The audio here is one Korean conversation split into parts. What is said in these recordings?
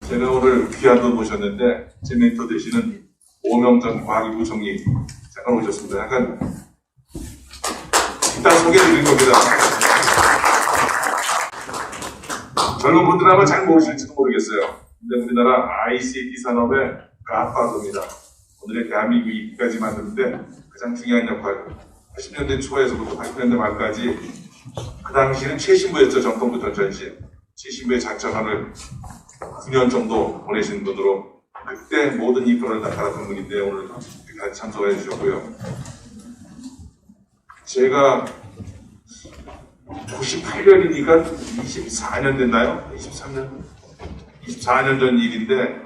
제가 오늘 귀한 분 모셨는데 제 멘토 되시는 오명전 과기부 총리 잠깐 오셨습니다. 약간 일단 소개해드린 겁니다. 젊은 분들 아마 잘 모르실지도 모르겠어요. 근데 우리나라 ICT 산업의 갓파더입니다. 오늘의 대한민국이 이까지 만드는데 가장 중요한 역할, 80년대 초에서부터 80년대 말까지 그 당시는 최신부였죠. 정통부 전전시 최신부의 자처관을 9년 정도 보내신 분으로 그때 모든 인프라를 다 갈아탄 분인데 오늘 같이 참석해 주셨고요. 제가 98년이니까 24년 됐나요? 24년 전 일인데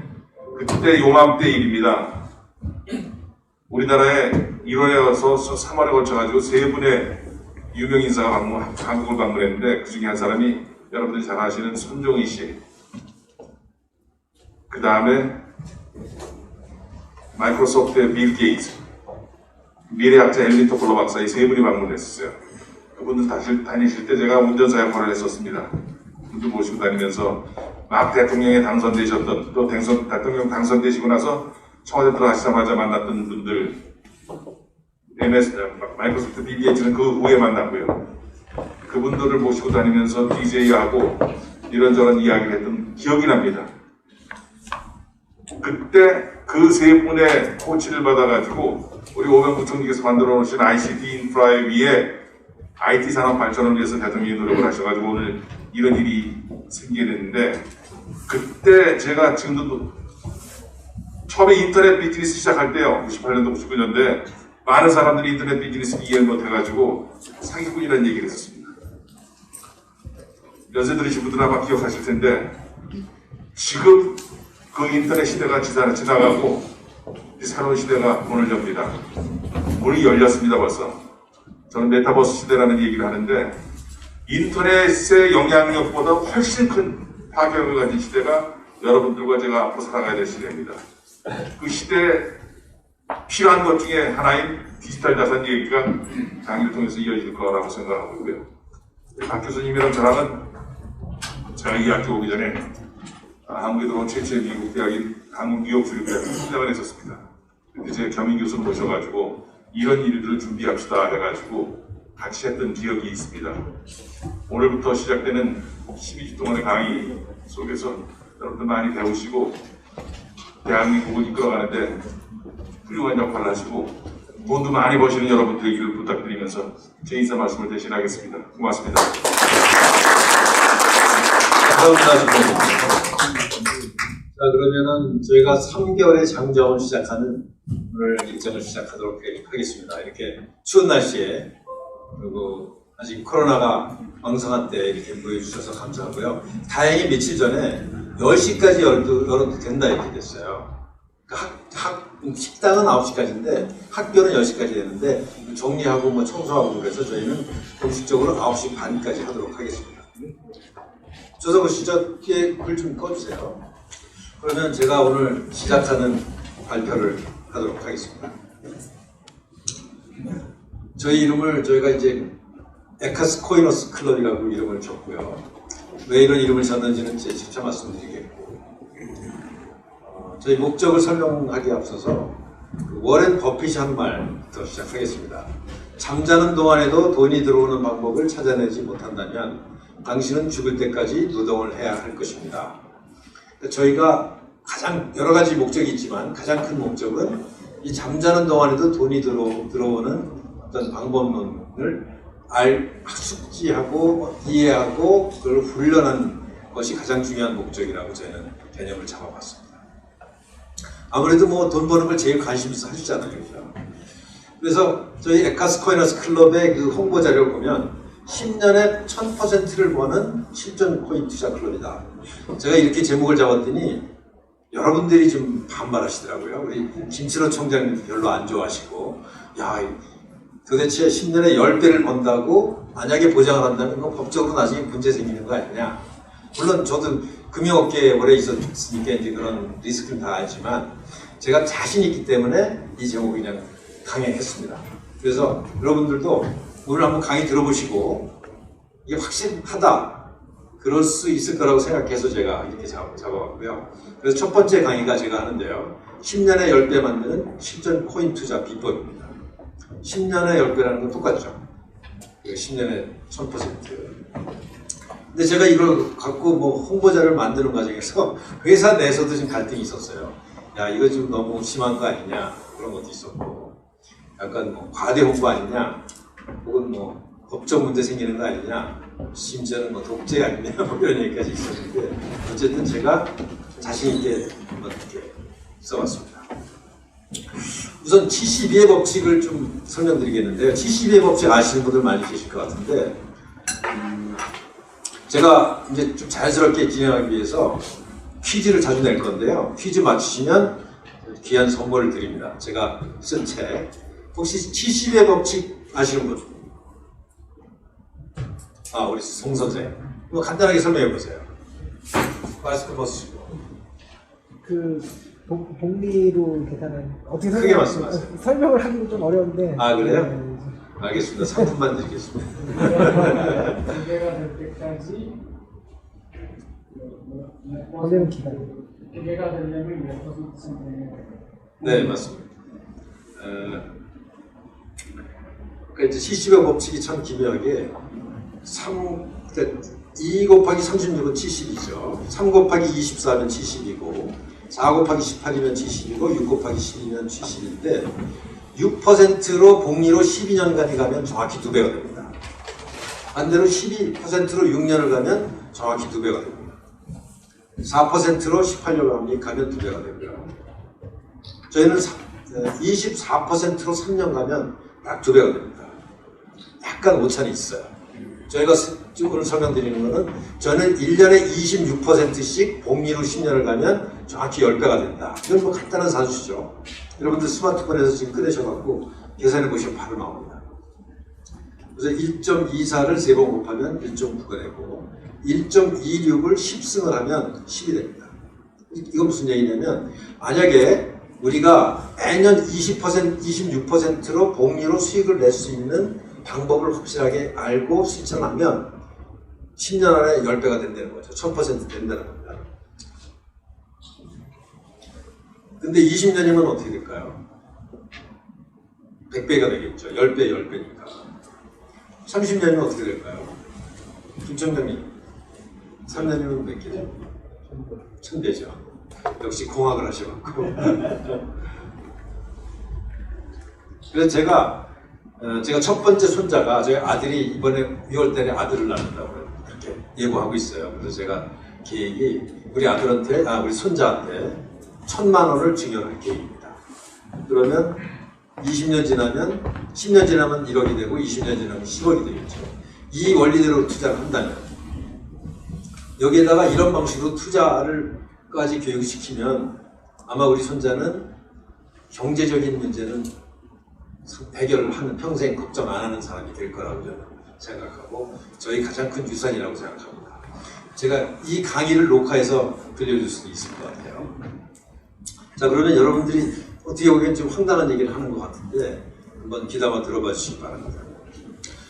그때 요맘때 일입니다. 우리나라에 1월에서 3월에 걸쳐가지고 세 분의 유명 인사가 한국을 방문했는데 그 중에 한 사람이 여러분들이 잘 아시는 손종희 씨, 그 다음에 마이크로소프트의 빌 게이츠, 미래학자 엘린 토플러 박사, 이 세 분이 방문했었어요. 그분들 다니실 때 제가 운전사 역할을 했었습니다. 그분들 모시고 다니면서 막 대통령에 당선되셨던, 또 대통령 당선되시고 나서 청와대 들어가시자마자 만났던 분들, 마이크로소프트 빌 게이츠는 그 후에 만났고요. 그분들을 모시고 다니면서 DJ하고 이런저런 이야기를 했던 기억이 납니다. 그때 그 세 분의 코치를 받아가지고 우리 오명 부총리께서 만들어 놓으신 ICT 인프라에 위해 IT 산업 발전을 위해서 대통령이 노력을 하셔가지고 오늘 이런 일이 생기게 됐는데, 그때 제가 지금도 처음에 인터넷 비즈니스 시작할 때요, 98년도 99년대 많은 사람들이 인터넷 비즈니스를 이해 못해가지고 사기꾼이라는 얘기를 했었습니다. 연세 들으신 분들 아마 기억하실 텐데 지금 그 인터넷 시대가 지나가고 새로운 시대가 문을 엽니다. 문이 열렸습니다. 벌써. 저는 메타버스 시대라는 얘기를 하는데 인터넷의 영향력보다 훨씬 큰 파격을 가진 시대가 여러분들과 제가 앞으로 살아가야 될 시대입니다. 그 시대에 필요한 것 중에 하나인 디지털 자산 얘기가 장기를 통해서 이어질 거라고 생각하고 있고요. 박 교수님이랑 저랑은 제가 이 학교 오기 전에 한국에 들어온 최초의 미국 대학인 한국 뉴욕 주립대학에 훈련을 했었습니다. 그때 제 겸임 교수를 모셔가지고 이런 일들을 준비합시다 해가지고 같이 했던 기억이 있습니다. 오늘부터 시작되는 12주 동안의 강의 속에서 여러분들 많이 배우시고 대한민국을 이끌어가는데 훌륭한 역할을 하시고 돈도 많이 버시는 여러분 되기를 부탁드리면서 제 인사 말씀을 대신하겠습니다. 고맙습니다. 감사합니다. 자, 그러면은 저희가 3개월의 장정을 시작하는 오늘 일정을 시작하도록 하겠습니다. 이렇게 추운 날씨에, 그리고 아직 코로나가 왕성한 때 이렇게 모여주셔서 감사하고요. 다행히 며칠 전에 10시까지 열어도 된다 이렇게 됐어요. 식당은 9시까지인데 학교는 10시까지 되는데 정리하고 뭐 청소하고 그래서 저희는 공식적으로 9시 반까지 하도록 하겠습니다. 조성우 씨, 저기에 불 좀 꺼주세요. 그러면 제가 오늘 시작하는 발표를 하도록 하겠습니다. 저희 이름을 저희가 이제 에카스 코이너스 클럽이라고 이름을 줬고요. 왜 이런 이름을 졌는지는 제 차차 말씀드리겠고, 저희 목적을 설명하기에 앞서서 워렌 버핏이 한 말부터 시작하겠습니다. 잠자는 동안에도 돈이 들어오는 방법을 찾아내지 못한다면 당신은 죽을 때까지 노동을 해야 할 것입니다. 저희가 여러 가지 목적이 있지만 가장 큰 목적은 이 잠자는 동안에도 돈이 들어오는 어떤 방법론을 숙지하고 이해하고 그걸 훈련하는 것이 가장 중요한 목적이라고 저희는 개념을 잡아봤습니다. 아무래도 뭐 돈 버는 걸 제일 관심 있어 하시잖아요. 그렇죠? 그래서 저희 에카스 코이너스 클럽의 그 홍보 자료를 보면 10년에 1000%를 버는 실전 코인 투자 클럽이다. 제가 이렇게 제목을 잡았더니 여러분들이 좀 반발하시더라고요. 우리 김철호 총장님 별로 안 좋아하시고, 야, 도대체 10년에 10배를 번다고 만약에 보장을 한다면 건 법적으로 나중에 문제 생기는 거 아니냐. 물론 저도 금융업계에 오래 있었으니까 이제 그런 리스크는 다 알지만 제가 자신 있기 때문에 이 제목을 그냥 강행했습니다. 그래서 여러분들도 오늘 한번 강의 들어보시고 이게 확실하다, 그럴 수 있을 거라고 생각해서 제가 이렇게 잡아봤고요. 그래서 첫 번째 강의가 제가 하는데요. 10년에 10배 만드는 실전 코인 투자 비법입니다. 10년에 10배라는 건 똑같죠. 10년에 1000%. 근데 제가 이걸 갖고 뭐 홍보자를 만드는 과정에서 회사 내에서도 지금 갈등이 있었어요. 야, 이거 지금 너무 심한 거 아니냐, 그런 것도 있었고, 약간 뭐 과대 홍보 아니냐, 혹은 뭐 법적 문제 생기는 거 아니냐, 심지어는 뭐 독재 아니냐, 뭐 이런 얘기까지 있었는데, 어쨌든 제가 자신 있게 한번 이렇게 써봤습니다. 우선 72의 법칙을 좀 설명드리겠는데요. 72의 법칙 아시는 분들 많이 계실 것 같은데, 제가 이제 좀 자연스럽게 진행하기 위해서 퀴즈를 자주 낼 건데요. 퀴즈 맞추시면 귀한 선물을 드립니다. 제가 쓴 책. 혹시 70의 법칙 아시는 분? 아, 우리 송 선생. 뭐 간단하게 설명해 보세요. 마스크 벗으시고. 복리로 계산은 어떻게 크게 말씀하세요. 설명을 하기는 좀 어려운데. 아, 그래요? 네. 알겠습니다. 3분만 드리겠습니다. 기계가 될 때까지 걸리는 기간. 기계가 되려면 몇 퍼센트 성공해야 돼요? 네, 맞습니다. 그러니까 이제 70의 법칙이 참 기묘하게 2 곱하기 36은 70이죠. 3 곱하기 24면 70이고 4 곱하기 18이면 70이고 6 곱하기 12면 70인데 6%로 복리로 12년간이 가면 정확히 2배가 됩니다. 반대로 12%로 6년을 가면 정확히 2배가 됩니다. 4%로 18년간이 가면 2배가 되고요. 저희는 24%로 3년 가면 딱 2배가 됩니다. 약간 오차는 있어요. 저희가 오늘 설명드리는 거는 저는 1년에 26%씩 복리로 10년을 가면 정확히 10배가 된다. 이건 뭐 간단한 사수죠. 여러분들 스마트폰에서 지금 꺼내셔갖고 계산해 보시면 바로 나옵니다. 그래서 1.24를 3번 곱하면 1.9가 되고 1.26을 10승을 하면 10이 됩니다. 이건 무슨 얘기냐면 만약에 우리가 매년 20%, 26%로 복리로 수익을 낼 수 있는 방법을 확실하게 알고 실천하면 10년 안에 10배가 된다는 거죠. 1000% 된다는 겁니다. 근데 20년이면 어떻게 될까요? 100배가 되겠죠. 10배, 10배니까. 30년이면 어떻게 될까요? 김청장님, 3년이면 몇 개죠? 1000배죠. 역시 공학을 하셔갖고. 그래서 제가 첫 번째 손자가 저희 아들이 이번에 6월달에 아들을 낳는다고 그렇게 예고하고 있어요. 그래서 제가 계획이 우리 아들한테, 우리 손자한테 1000만 원을 증여할 계획입니다. 그러면 20년 지나면 10년 지나면 1억이 되고 20년 지나면 10억이 되겠죠. 이 원리대로 투자를 한다면 여기에다가 이런 방식으로 투자를까지 교육시키면 아마 우리 손자는 경제적인 문제는 해결을 하는 평생 걱정 안 하는 사람이 될 거라고 저는 생각하고 저희 가장 큰 유산이라고 생각합니다. 제가 이 강의를 녹화해서 들려줄 수도 있을 것 같아요. 자, 그러면 여러분들이 어떻게 보기엔 좀 황당한 얘기를 하는 것 같은데 한번 귀담아 들어봐 주시기 바랍니다.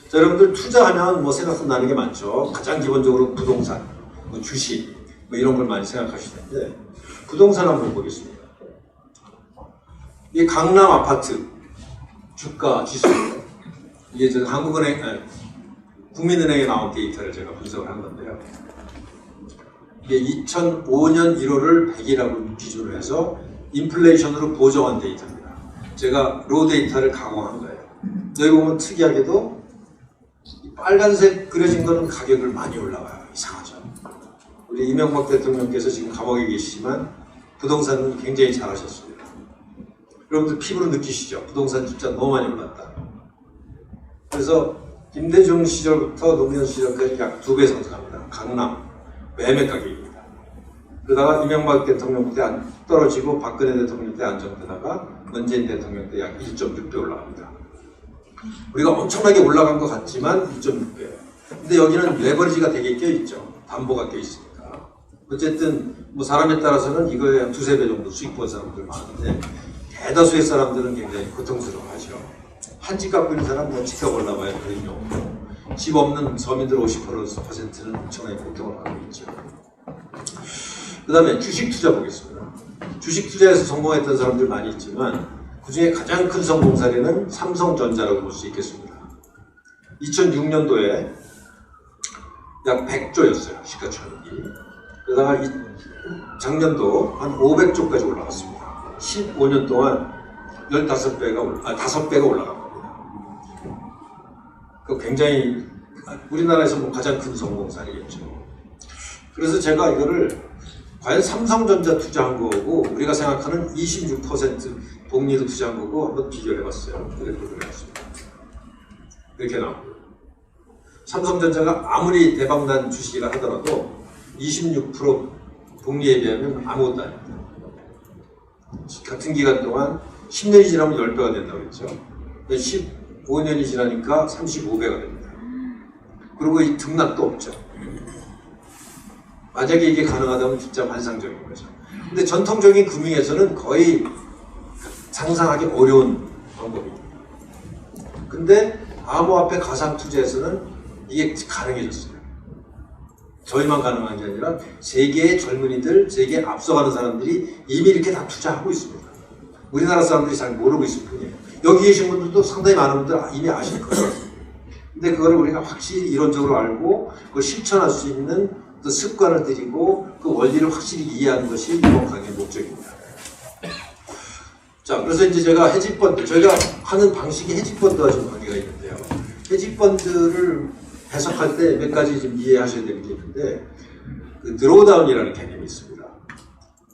자, 여러분들 투자하면 뭐 생각나는 게 많죠. 가장 기본적으로 부동산, 뭐 주식, 뭐 이런 걸 많이 생각하시는데 부동산 한번 보겠습니다. 이 강남 아파트 주가 지수, 이게 저 국민은행에 나온 데이터를 제가 분석을 한 건데요. 이게 2005년 1월을 100이라고 기준으로 해서 인플레이션으로 보정한 데이터입니다. 제가 로 데이터를 가공한 거예요. 여기 보면 특이하게도 빨간색 그려진 거는 가격을 많이 올라가요. 이상하죠. 우리 이명박 대통령께서 지금 감옥에 계시지만 부동산은 굉장히 잘하셨습니다. 여러분들 피부로 느끼시죠? 부동산 진짜 너무 많이 올랐다. 그래서 김대중 시절부터 노무현 시절까지 약 2배 상승합니다. 강남 매매 가격입니다. 그러다가 이명박 대통령 때 떨어지고 박근혜 대통령 때 안정되다가 문재인 대통령 때 약 1.6배 올라갑니다. 우리가 엄청나게 올라간 것 같지만 1.6배예요. 근데 여기는 레버리지가 되게 껴있죠. 담보가 껴있으니까. 어쨌든 뭐 사람에 따라서는 이거에 한 2~3배 정도 수익 본 사람들 많은데 대다수의 사람들은 굉장히 고통스러워하죠. 한 집 갖고 있는 사람 뭐 집값 올라봐야 그런 경우 집 없는 서민들 50%는 엄청나게 고통을 받고 있죠. 그 다음에 주식 투자 보겠습니다. 주식 투자에서 성공했던 사람들 많이 있지만 그 중에 가장 큰 성공 사례는 삼성전자라고 볼 수 있겠습니다. 2006년도에 약 100조였어요. 시가총액이. 그러다가 작년도 한 500조까지 올라갔습니다. 15년 동안 5배가 올라간 겁니다. 그 굉장히 우리나라에서 뭐 가장 큰 성공 사례겠죠. 그래서 제가 이거를 과연 삼성전자 투자한 거고 우리가 생각하는 26% 복리로 투자한 거고 한번 비교를 해봤어요. 그래프를 해봤습니다. 이렇게 나옵니다. 삼성전자가 아무리 대박난 주식이라 하더라도 26% 복리에 비하면 아무것도 아닙니다. 같은 기간 동안 10년이 지나면 10배가 된다고 했죠. 15년이 지나니까 35배가 됩니다. 그리고 이 등락도 없죠. 만약에 이게 가능하다면 진짜 환상적인 거죠. 근데 전통적인 금융에서는 거의 상상하기 어려운 방법입니다. 근데 암호화폐 가상 투자에서는 이게 가능해졌어요. 저희만 가능한 게 아니라 세계의 젊은이들, 세계에 앞서가는 사람들이 이미 이렇게 다 투자하고 있습니다. 우리나라 사람들이 잘 모르고 있을 뿐이에요. 여기 계신 분들도 상당히 많은 분들 이미 아실 거예요. 근데 그거를 우리가 확실히 이론적으로 알고 그걸 실천할 수 있는 또 습관을 들이고 그 원리를 확실히 이해하는 것이 이번 강의의 목적입니다. 자, 그래서 이제 제가 헤지펀드, 저희가 하는 방식이 헤지펀드와 좀 관계가 있는데요. 헤지펀드를 해석할 때 몇 가지 좀 이해하셔야 되는 게 있는데, 그 드로우다운이라는 개념이 있습니다.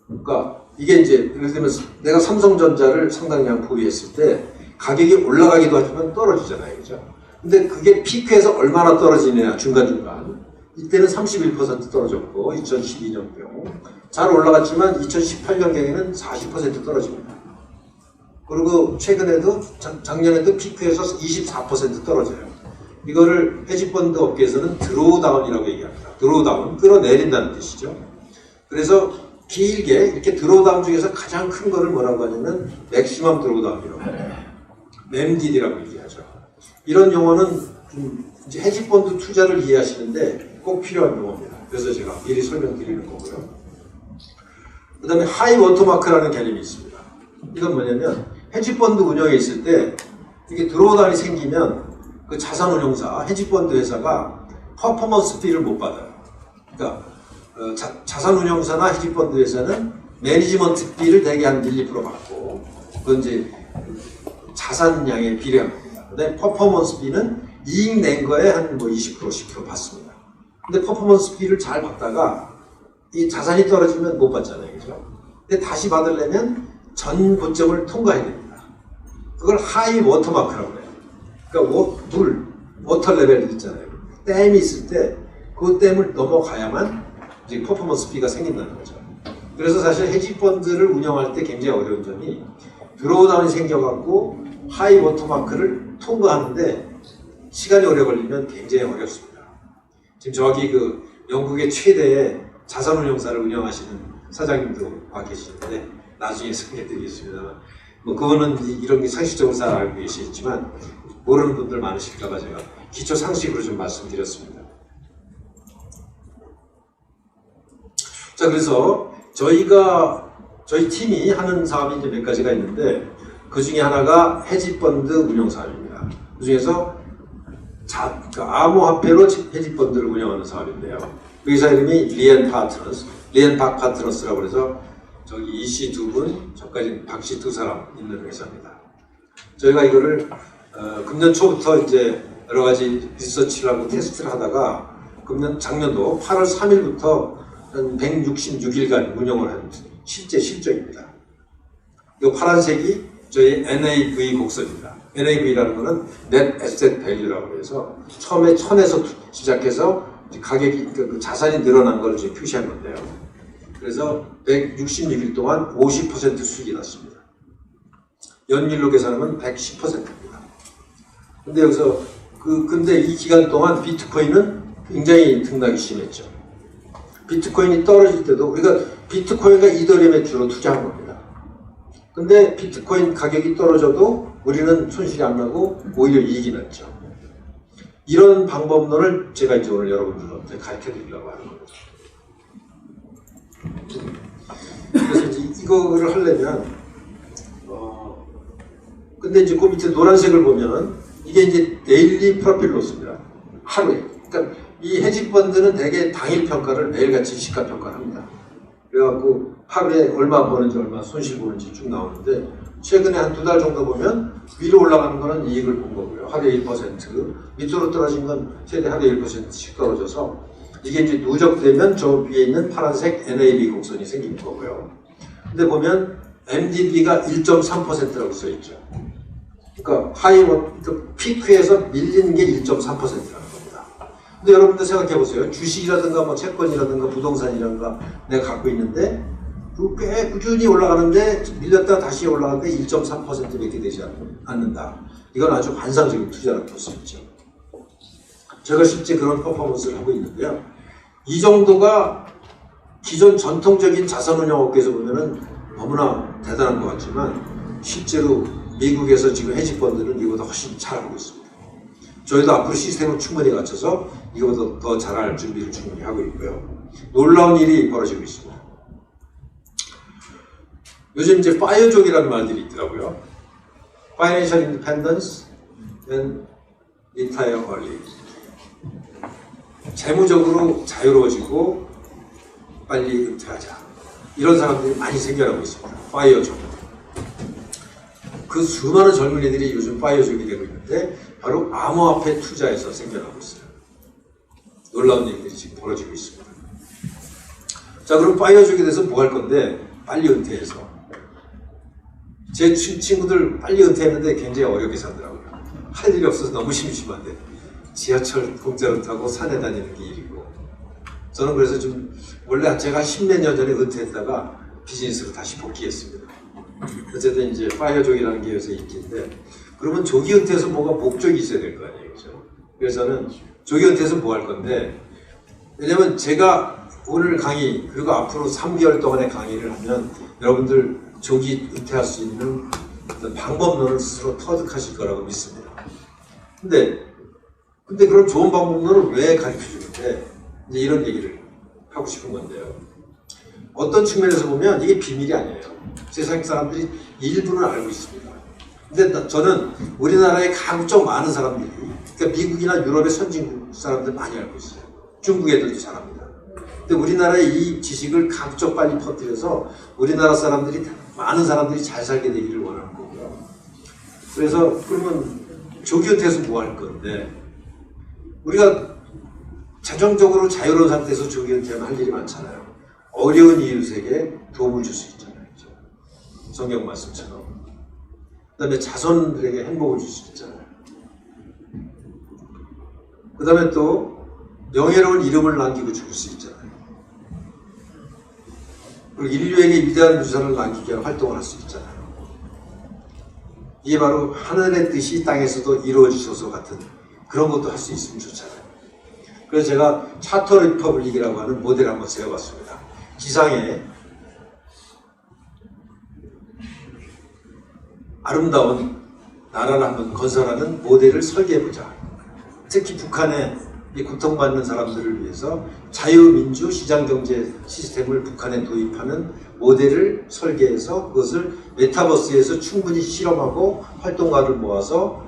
그러니까 이게 이제 예를 들면 내가 삼성전자를 상당량 보유했을 때 가격이 올라가기도 하지만 떨어지잖아요, 그죠? 근데 그게 피크에서 얼마나 떨어지느냐 중간중간. 이때는 31% 떨어졌고 2012년경 잘 올라갔지만 2018년경에는 40% 떨어집니다. 그리고 최근에도 작년에도 피크에서 24% 떨어져요. 이거를 헤지펀드 업계에서는 드로우다운이라고 얘기합니다. 드로우다운, 끌어내린다는 뜻이죠. 그래서 길게 이렇게 드로우다운 중에서 가장 큰 거를 뭐라고 하냐면 맥시멈 드로우다운이라고 해요. MDD라고 얘기하죠. 이런 용어는 좀 이제 헤지펀드 투자를 이해하시는데 꼭 필요한 용어입니다. 그래서 제가 미리 설명드리는 거고요. 그 다음에 하이 워터마크라는 개념이 있습니다. 이건 뭐냐면 헤지펀드 운영에 있을 때 이게 드로우다운이 생기면 그 자산운용사, 헤지펀드 회사가 퍼포먼스 피를 못 받아요. 그러니까 자산운용사나 헤지펀드 회사는 매니지먼트 피를 대개 한 1, 2% 받고 그건 이제 자산량에 비례한 겁니다. 근데 퍼포먼스 피는 이익 낸 거에 한 뭐 20%, 10% 받습니다. 근데 퍼포먼스 피를 잘 받다가 이 자산이 떨어지면 못 받잖아요. 그죠? 근데 다시 받으려면 전 고점을 통과해야 됩니다. 그걸 하이 워터마크라고 해요. 그러니까 워터 레벨이 있잖아요. 댐이 있을 때 그 댐을 넘어가야만 이제 퍼포먼스 피가 생긴다는 거죠. 그래서 사실 헤지펀드를 운영할 때 굉장히 어려운 점이 드로우다운이 생겨갖고 하이 워터마크를 통과하는데 시간이 오래 걸리면 굉장히 어렵습니다. 지금 저기 그 영국의 최대의 자산운용사를 운영하시는 사장님도 와 계시는데 나중에 소개해드리겠습니다만 뭐 그거는 이런 게 상식적으로 잘 알고 계시겠지만 모르는 분들 많으실까봐 제가 기초 상식으로 좀 말씀드렸습니다. 자, 그래서 저희 팀이 하는 사업이 이제 몇 가지가 있는데 그 중에 하나가 헤지펀드 운영 사업입니다. 그 중에서 암호화폐로 헤지펀드를 운영하는 사업인데요. 그 회사 이름이 리앤팍 파트너스라고 해서 저기 이씨 두 분, 저까지 박씨 두 사람 있는 회사입니다. 저희가 이거를 금년 초부터 이제 여러 가지 리서치를 하고 테스트를 하다가 작년도 8월 3일부터 한 166일간 운영을 한 실제 실적입니다. 이 파란색이 저희 NAV 곡선입니다. NAV라는 것은 Net Asset Value라고 해서 처음에 1000에서 시작해서 가격이 그 자산이 늘어난 걸 지금 표시한 건데요. 그래서 166일 동안 50% 수익이 났습니다. 연일로 계산하면 110%입니다. 근데 여기서 근데 이 기간 동안 비트코인은 굉장히 등락이 심했죠. 비트코인이 떨어질 때도 우리가 비트코인과 이더리움에 주로 투자한 겁니다. 근데 비트코인 가격이 떨어져도 우리는 손실이 안 나고 오히려 이익이 났죠. 이런 방법론을 제가 이제 오늘 여러분들한테 가르쳐 드리려고 하는 겁니다. 그래서 이제 이거를 하려면, 근데 이제 그 밑에 노란색을 보면은 이게 이제 데일리 프로필 로스입니다. 하루에. 그러니까 이 헤지펀드는 대개 당일 평가를 매일같이 시가 평가를 합니다. 그래갖고 하루에 얼마 버는지 얼마 손실 보는지 쭉 나오는데 최근에 한 2달 정도 보면 위로 올라가는 거는 이익을 본 거고요. 하루에 1%, 밑으로 떨어진 건 최대 하루에 1%씩 떨어져서 이게 이제 누적되면 저 위에 있는 파란색 NAB 곡선이 생기는 거고요. 근데 보면 MDB가 1.3%라고 써 있죠. 그러니까 피크에서 밀리는 게 1.3%라는 겁니다. 근데 여러분들 생각해 보세요. 주식이라든가 뭐 채권이라든가 부동산이라든가 내가 갖고 있는데 꽤 꾸준히 올라가는데 밀렸다가 다시 올라가는데 1.3%밖에 되지 않는다. 이건 아주 환상적인 투자라고 볼 수 있죠. 제가 실제 그런 퍼포먼스를 하고 있는데요. 이 정도가 기존 전통적인 자산운용업계에서 보면은 너무나 대단한 것 같지만 실제로 미국에서 지금 헤지펀드는 이거보다 훨씬 잘하고 있습니다. 저희도 앞으로 시스템을 충분히 갖춰서 이거보다 더 잘할 준비를 충분히 하고 있고요. 놀라운 일이 벌어지고 있습니다. 요즘 이제 파이어족이라는 말들이 있더라고요. Financial Independence and Retire Early. 재무적으로 자유로워지고 빨리 은퇴하자. 이런 사람들이 많이 생겨나고 있습니다. 파이어족. 그 수많은 젊은이들이 요즘 파이어족이 되고 있는데 바로 암호화폐 투자에서 생겨나고 있어요. 놀라운 일들이 지금 벌어지고 있습니다. 자, 그럼 파이어족에 대해서 뭐 할 건데 빨리 은퇴해서 제 친구들 빨리 은퇴했는데 굉장히 어렵게 살더라고요. 할 일이 없어서 너무 심심한데 지하철 공짜로 타고 산에 다니는 게 일이고 저는 그래서 좀 원래 제가 10몇 년 전에 은퇴했다가 비즈니스로 다시 복귀했습니다. 어쨌든 이제 파이어족이라는 게 요새 인기인데 그러면 조기 은퇴해서 뭐가 목적이 있어야 될 거 아니에요. 그렇죠? 그래서 저는 조기 은퇴해서 뭐 할 건데 왜냐면 제가 오늘 강의 그리고 앞으로 3개월 동안의 강의를 하면 여러분들 조기 은퇴할 수 있는 어떤 방법론을 스스로 터득하실 거라고 믿습니다. 근데 그런 좋은 방법론을 왜 가르쳐 주는데 이제 이런 얘기를 하고 싶은 건데요. 어떤 측면에서 보면 이게 비밀이 아니에요. 세상 사람들이 일부는 알고 있습니다. 근데 저는 우리나라에 가급적 많은 사람들이 그러니까 미국이나 유럽의 선진국 사람들 많이 알고 있어요. 중국 애들도 잘합니다. 근데 우리나라의 이 지식을 가급적 빨리 퍼뜨려서 우리나라 사람들이 많은 사람들이 잘 살게 되기를 원하는 거고요. 그래서 그러면 조기 은퇴해서 뭐 할 건데 우리가 재정적으로 자유로운 상태에서 조기 은퇴하면 할 일이 많잖아요. 어려운 이웃에게 도움을 줄 수 있잖아요. 그렇죠? 성경 말씀처럼. 그 다음에 자손들에게 행복을 줄 수 있잖아요. 그 다음에 또 명예로운 이름을 남기고 죽을 수 있잖아요. 그리고 인류에게 위대한 유산을 남기게 하는 활동을 할 수 있잖아요. 이게 바로 하늘의 뜻이 땅에서도 이루어지소서 같은 그런 것도 할 수 있으면 좋잖아요. 그래서 제가 차터 리퍼블릭이라고 하는 모델을 한번 세워봤습니다. 지상에 아름다운 나라를 한번 건설하는 모델을 설계해보자. 특히 북한의 이 고통받는 사람들을 위해서 자유민주 시장경제 시스템을 북한에 도입하는 모델을 설계해서 그것을 메타버스에서 충분히 실험하고 활동가를 모아서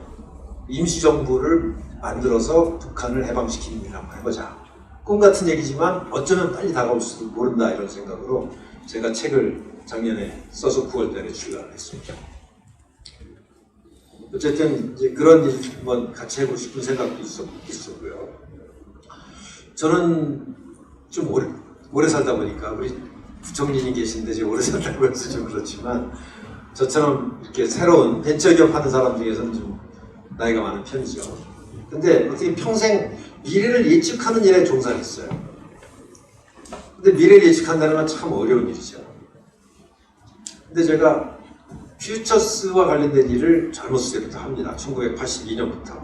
임시정부를 만들어서 북한을 해방시키는 일을 한번 해보자. 꿈 같은 얘기지만 어쩌면 빨리 다가올 수도 모른다 이런 생각으로 제가 책을 작년에 써서 9월달에 출간을 했습니다. 어쨌든 이제 그런 일 한번 같이 해보고 싶은 생각도 있었고요. 저는 좀 오래 살다 보니까 우리 부총리님 계신데 제가 오래 살다고 해서 좀 그렇지만 저처럼 이렇게 새로운 벤처기업 하는 사람 중에서는 좀 나이가 많은 편이죠. 근데 어떻게 평생 미래를 예측하는 일에 종사했어요. 근데 미래를 예측한다는 건 참 어려운 일이죠. 근데 제가 퓨처스와 관련된 일을 젊었을 때부터 합니다. 1982년부터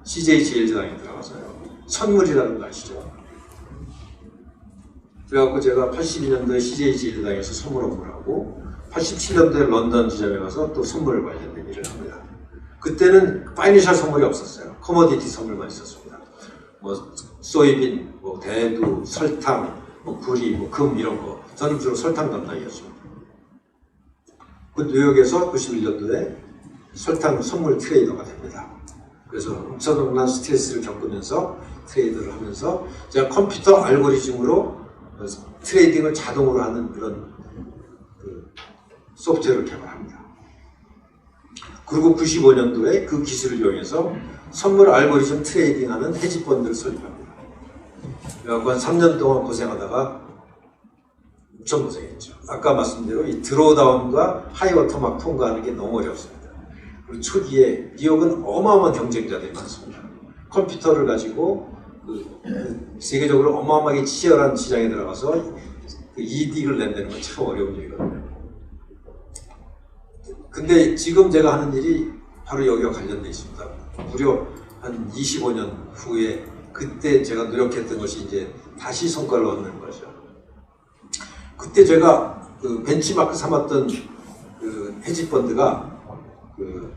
CJ 제일제당에 들어가서요. 선물이라는 거 아시죠? 그래갖고 제가 82년도에 CJ 제일제당에서 선물 업무를 하고 87년도에 런던 지점에 가서 또 선물 관련된 일을 합니다. 그때는 파이낸셜 선물이 없었어요. 커머디티 선물만 있었습니다. 뭐 소이빈, 뭐 대두, 설탕, 뭐 구리, 뭐 금 이런 거. 저는 주로 설탕 담당이었습니다. 그 뉴욕에서 91년도에 설탕 선물 트레이더가 됩니다. 그래서 엄청난 스트레스를 겪으면서 트레이드를 하면서 제가 컴퓨터 알고리즘으로 트레이딩을 자동으로 하는 그런 그 소프트웨어를 개발합니다. 그리고 95년도에 그 기술을 이용해서 선물 알고리즘 트레이딩하는 헤지펀드를 설립합니다. 그래서 한 3년 동안 고생하다가 엄청 고생했죠. 아까 말씀대로 이 드로우다운과 하이워터막 통과하는 게 너무 어렵습니다. 그리고 초기에 뉴욕은 어마어마한 경쟁자들이 많습니다. 컴퓨터를 가지고 세계적으로 어마어마하게 치열한 시장에 들어가서 그 이익을 낸다는 건 참 어려운 일이거든요. 근데 지금 제가 하는 일이 바로 여기와 관련되어 있습니다. 무려 한 25년 후에 그때 제가 노력했던 것이 이제 다시 성과를 얻는 거죠. 그때 제가 그 벤치마크 삼았던 그 헤지펀드가 그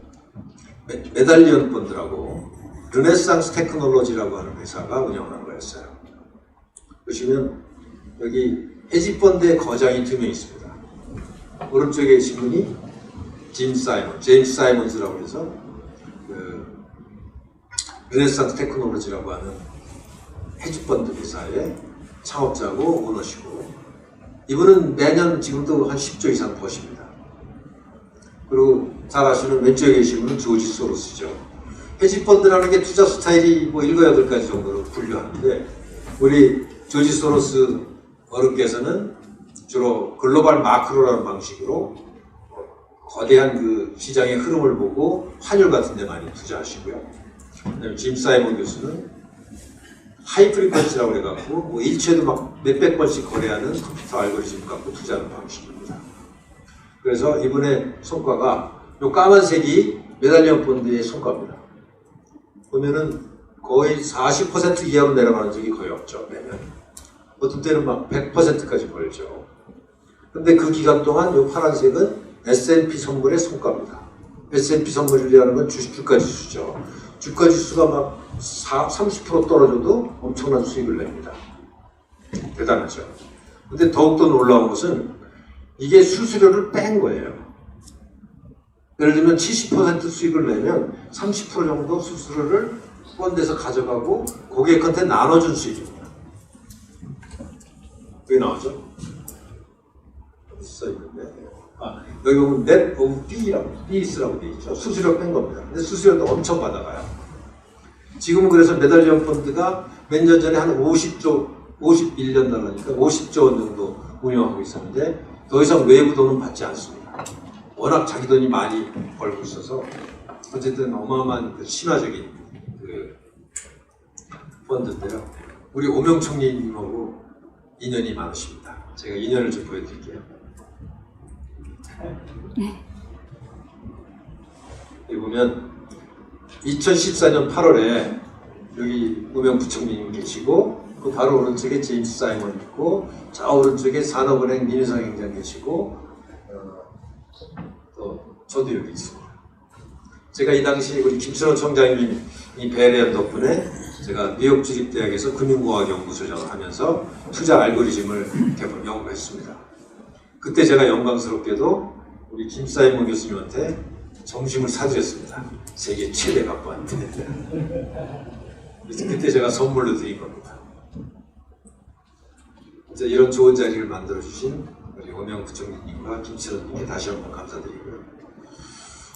메달리언 펀드라고 르네상스 테크놀로지라고 하는 회사가 운영하는 거였어요. 보시면 여기 헤지펀드의 거장이 2명 있습니다. 오른쪽에 계신 분이 제임스 사이먼즈라고 해서 그 르네상스 테크놀로지라고 하는 헤지펀드 회사의 창업자고 오너시고 이분은 매년 지금도 한 10조 이상 버십니다. 그리고 잘 아시는 왼쪽에 계신 분은 조지 소로스죠. 헤지펀드라는 게 투자 스타일이 뭐 7, 8가지 정도로 분류하는데 우리 조지 소로스 어른께서는 주로 글로벌 마크로라는 방식으로 거대한 그 시장의 흐름을 보고 환율 같은 데 많이 투자하시고요. 그다음에 짐 사이먼 교수는 하이 프리퀀시라고 해갖고 뭐 일체도 막 몇백 번씩 거래하는 컴퓨터 알고리즘 갖고 투자하는 방식입니다. 그래서 이분의 성과가 요 까만색이 메달리언 펀드의 성과입니다. 보면은 거의 40% 이하로 내려가는 적이 거의 없죠. 매년. 어떤 때는 막 100%까지 벌죠. 근데 그 기간 동안 요 파란색은 S&P 선물의 성과입니다. S&P 선물이라는 건 주가지수죠. 주가지수가 막 30% 떨어져도 엄청난 수익을 냅니다. 대단하죠. 근데 더욱더 놀라운 것은 이게 수수료를 뺀 거예요. 예를 들면 70% 수익을 내면 30% 정도 수수료를 펀드에서 가져가고 고객한테 나눠준 수익입니다. 여기 나오죠? 어디 써있는데 여기 보면 net of fees라고 되어 있죠. 수수료 뺀 겁니다. 근데 수수료도 엄청 받아가요. 지금은 그래서 메달리언 펀드가 몇 년 전에 한 51년 달러니까 50조 원 정도 운영하고 있었는데 더 이상 외부 돈은 받지 않습니다. 워낙 자기 돈이 많이 벌고 있어서 어쨌든 어마어마한 그 신화적인 그 펀드인데요. 우리 오명총리님하고 인연이 많으십니다. 제가 인연을 좀 보여드릴게요. 여기 보면 2014년 8월에 여기 우명 부총리님 계시고 그 바로 오른쪽에 제임스 사이먼 있고 저 오른쪽에 산업은행 민우상 행장 계시고 또 저도 여기 있습니다. 제가 이 당시 우리 김순호 청장님이 배려한 덕분에 제가 뉴욕 주립대학에서 금융공학 연구소장을 하면서 투자 알고리즘을 연구했습니다. 그때 제가 영광스럽게도 우리 김사이먼 교수님한테 점심을 사드렸습니다. 세계 최대 각부한테. 그래서 그때 제가 선물로 드린 겁니다. 이제 이런 좋은 자리를 만들어주신 우리 오명 부총리님과 김철원님께 다시 한번 감사드리고요.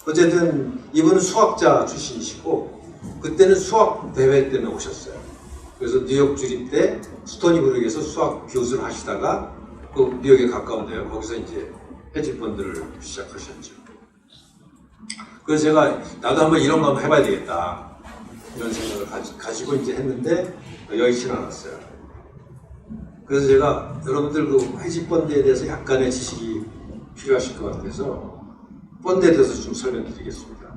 어쨌든 이분은 수학자 출신이시고 그때는 수학 대회 때문에 오셨어요. 그래서 뉴욕 주립대 스토니브룩에서 수학 교수를 하시다가 그 뉴욕에 가까운데요. 거기서 이제 헤지펀드를 시작하셨죠. 그래서 제가 나도 한번 이런 거 한번 해봐야 되겠다 이런 생각을 가지고 이제 했는데 여의치 않았어요. 그래서 제가 여러분들 그 헤지펀드에 대해서 약간의 지식이 필요하실 것 같아서 펀드에 대해서 좀 설명드리겠습니다.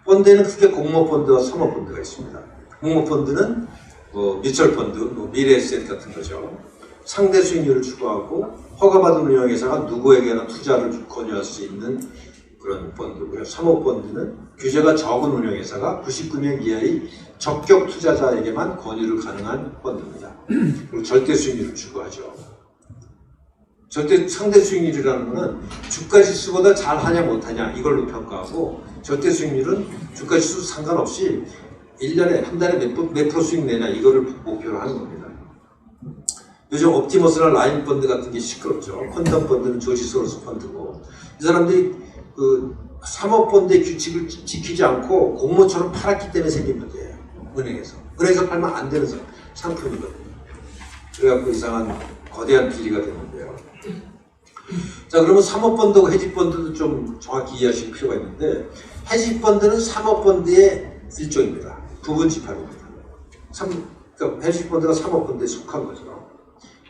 펀드에는 크게 공모펀드와 사모펀드가 있습니다. 공모펀드는 뮤추얼펀드, 미래에셋 같은 거죠. 상대 수익률을 추구하고 허가받은 운영회사가 누구에게나 투자를 권유할 수 있는 그런 펀드고요. 사모펀드는 규제가 적은 운영회사가 99명 이하의 적격 투자자에게만 권유를 가능한 펀드입니다. 그리고 절대 수익률을 추구하죠. 절대 상대 수익률이라는 것은 주가지수보다 잘하냐 못하냐 이걸로 평가하고, 절대 수익률은 주가지수 상관없이 1년에 한 달에 몇 프로 수익 내냐 이거를 목표로 하는 겁니다. 요즘 옵티머스나 라인 펀드 같은 게 시끄럽죠. 퀀텀 펀드는 조지 소로스 펀드고, 이 사람들이 그 사모펀드의 규칙을 지키지 않고 공모처럼 팔았기 때문에 생긴 문제예요. 은행에서 팔면 안 되는 상품이거든요. 그래갖고 이상한 거대한 비리가 되는데요. 자, 그러면 사모펀드하고 헤지펀드도 좀 정확히 이해하실 필요가 있는데, 헤지펀드는 사모펀드의 일종입니다. 부분 집합입니다. 그러니까 헤지펀드가 사모펀드에 속한 거죠.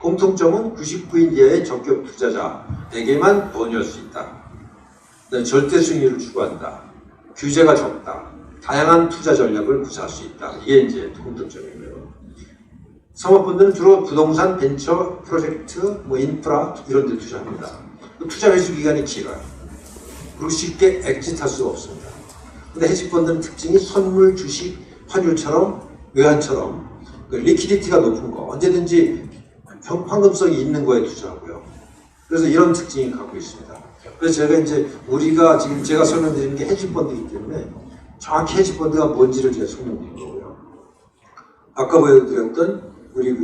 공통점은 99인 이하의 적격 투자자에게만 권유할 수 있다. 절대 수익률을 추구한다. 규제가 적다. 다양한 투자 전략을 구사할 수 있다. 이게 이제 공통점이고요. 사모펀드는 주로 부동산, 벤처, 프로젝트, 인프라 이런 데 투자합니다. 투자 회수 기간이 길어요. 그리고 쉽게 엑짓할 수가 없습니다. 근데 헤지펀드는 특징이 선물, 주식, 환율처럼 외환처럼 리퀴디티가 높은 거, 언제든지 황금성이 있는 거에 투자하고요. 그래서 이런 특징이 갖고 있습니다. 그래서 제가 이제 우리가 지금 제가 설명드리는 게 헤지펀드이기 때문에 정확히 헤지펀드가 뭔지를 제가 설명드린 거고요. 아까 보여드렸던 우리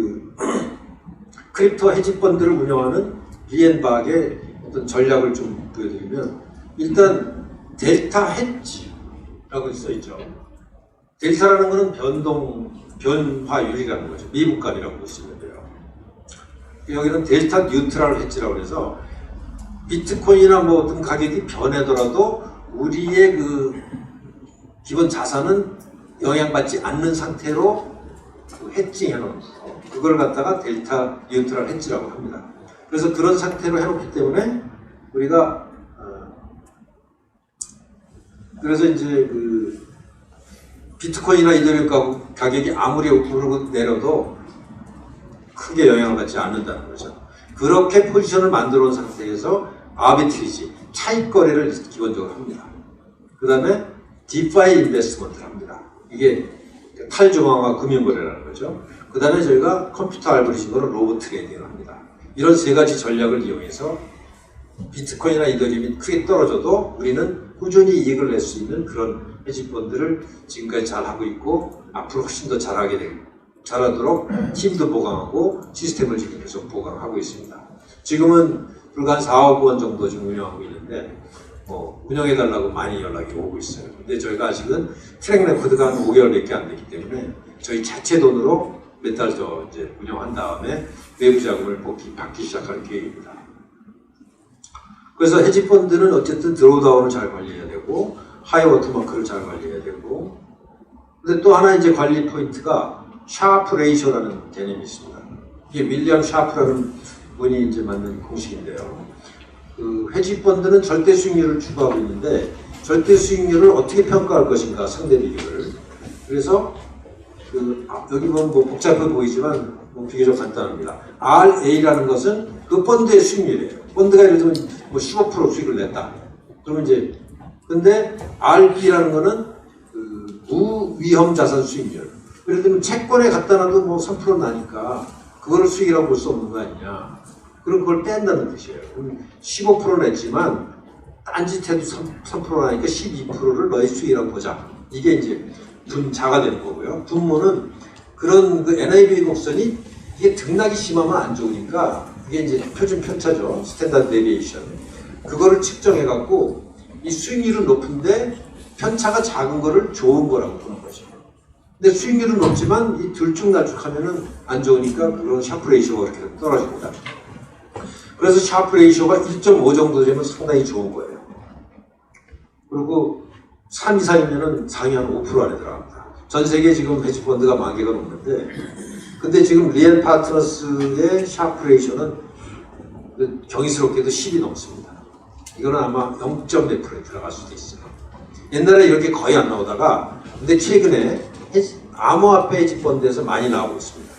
크립토 헤지펀드를 운영하는 리엔박의 어떤 전략을 좀 보여드리면, 일단 델타 헤지라고 써있죠. 델타라는 것은 변화율이라는 거죠. 미분감이라고 보시면 돼요. 여기는 델타 뉴트럴 헤지라고 해서 비트코인이나 어떤 가격이 변하더라도 우리의 그 기본 자산은 영향받지 않는 상태로 헤징 해놓은 거, 그걸 갖다가 델타 뉴트럴 헤지라고 합니다. 그래서 그런 상태로 해놓기 때문에 우리가 그래서 이제 그 비트코인이나 이더리움 가격이 아무리 오르고 내려도 크게 영향을 받지 않는다는 거죠. 그렇게 포지션을 만들어 놓은 상태에서 아비트리지, 차익 거래를 기본적으로 합니다. 그 다음에 디파이 인베스트먼트를 합니다. 이게 탈중앙화 금융거래라는 거죠. 그 다음에 저희가 컴퓨터 알고리즘으로 로봇 트레이딩을 합니다. 이런 세 가지 전략을 이용해서 비트코인이나 이더리움이 크게 떨어져도 우리는 꾸준히 이익을 낼 수 있는 그런 헤지펀드를 지금까지 잘하고 있고, 앞으로 훨씬 더 잘하도록 팀도 보강하고 시스템을 지금 계속 보강하고 있습니다. 지금은 불과 한 4억 원 정도 지금 운영하고 있는데, 운영해달라고 많이 연락이 오고 있어요. 근데 저희가 아직은 트랙 레코드가 한 5개월밖에 안 됐기 때문에 저희 자체 돈으로 몇 달 더 이제 운영한 다음에 외부 자금을 받기 시작할 계획입니다. 그래서 헤지펀드는 어쨌든 드로우다운을 잘 관리해야 되고, 하이워터마크를 잘 관리해야 되고, 근데 또 하나 이제 관리 포인트가 샤프 레이쇼라는 개념이 있습니다. 이게 윌리엄 샤프라는 분이 이제 만든 공식인데요. 그 헤지펀드는 절대 수익률을 추구하고 있는데, 절대 수익률을 어떻게 평가할 것인가, 상대 비교를. 그래서 여기 보면 복잡해 보이지만 비교적 간단합니다. RA라는 것은 그 펀드의 수익률이에요. 펀드가 예를 들면 15% 수익을 냈다. 그러면 이제, 근데 RB라는 거는 무위험 자산 수익률. 예를 들면 채권에 갖다 놔도 3% 나니까 그거를 수익이라고 볼 수 없는 거 아니냐. 그럼 그걸 뺀다는 뜻이에요. 그럼 15% 냈지만 딴짓해도 3% 나니까 12%를 너의 수익이라고 보자. 이게 이제 분자가 되는 거고요. 분모는 그런 그 NAV 곡선이 이게 등락이 심하면 안 좋으니까 이게 이제 표준 편차죠. 스탠다드 데비에이션. 그거를 측정해갖고 이 수익률은 높은데 편차가 작은 거를 좋은 거라고 보는 거죠. 근데 수익률은 높지만 이 들쭉날쭉하면은 안 좋으니까 그런 샤프 레이쇼가 이렇게 떨어집니다. 그래서 샤프 레이쇼가 1.5 정도 되면 상당히 좋은 거예요. 그리고 3 이상이면은 상위 한 5% 안에 들어갑니다. 전 세계 지금 헤지펀드가 10,000개가 넘는데, 근데 지금 리엔 파트너스의 샤프 레이쇼는 경이스럽게도 10이 넘습니다. 이거는 아마 0.몇 %에 들어갈 수도 있어요. 옛날에 이렇게 거의 안 나오다가, 근데 최근에 암호화폐 헤지펀드에서 많이 나오고 있습니다.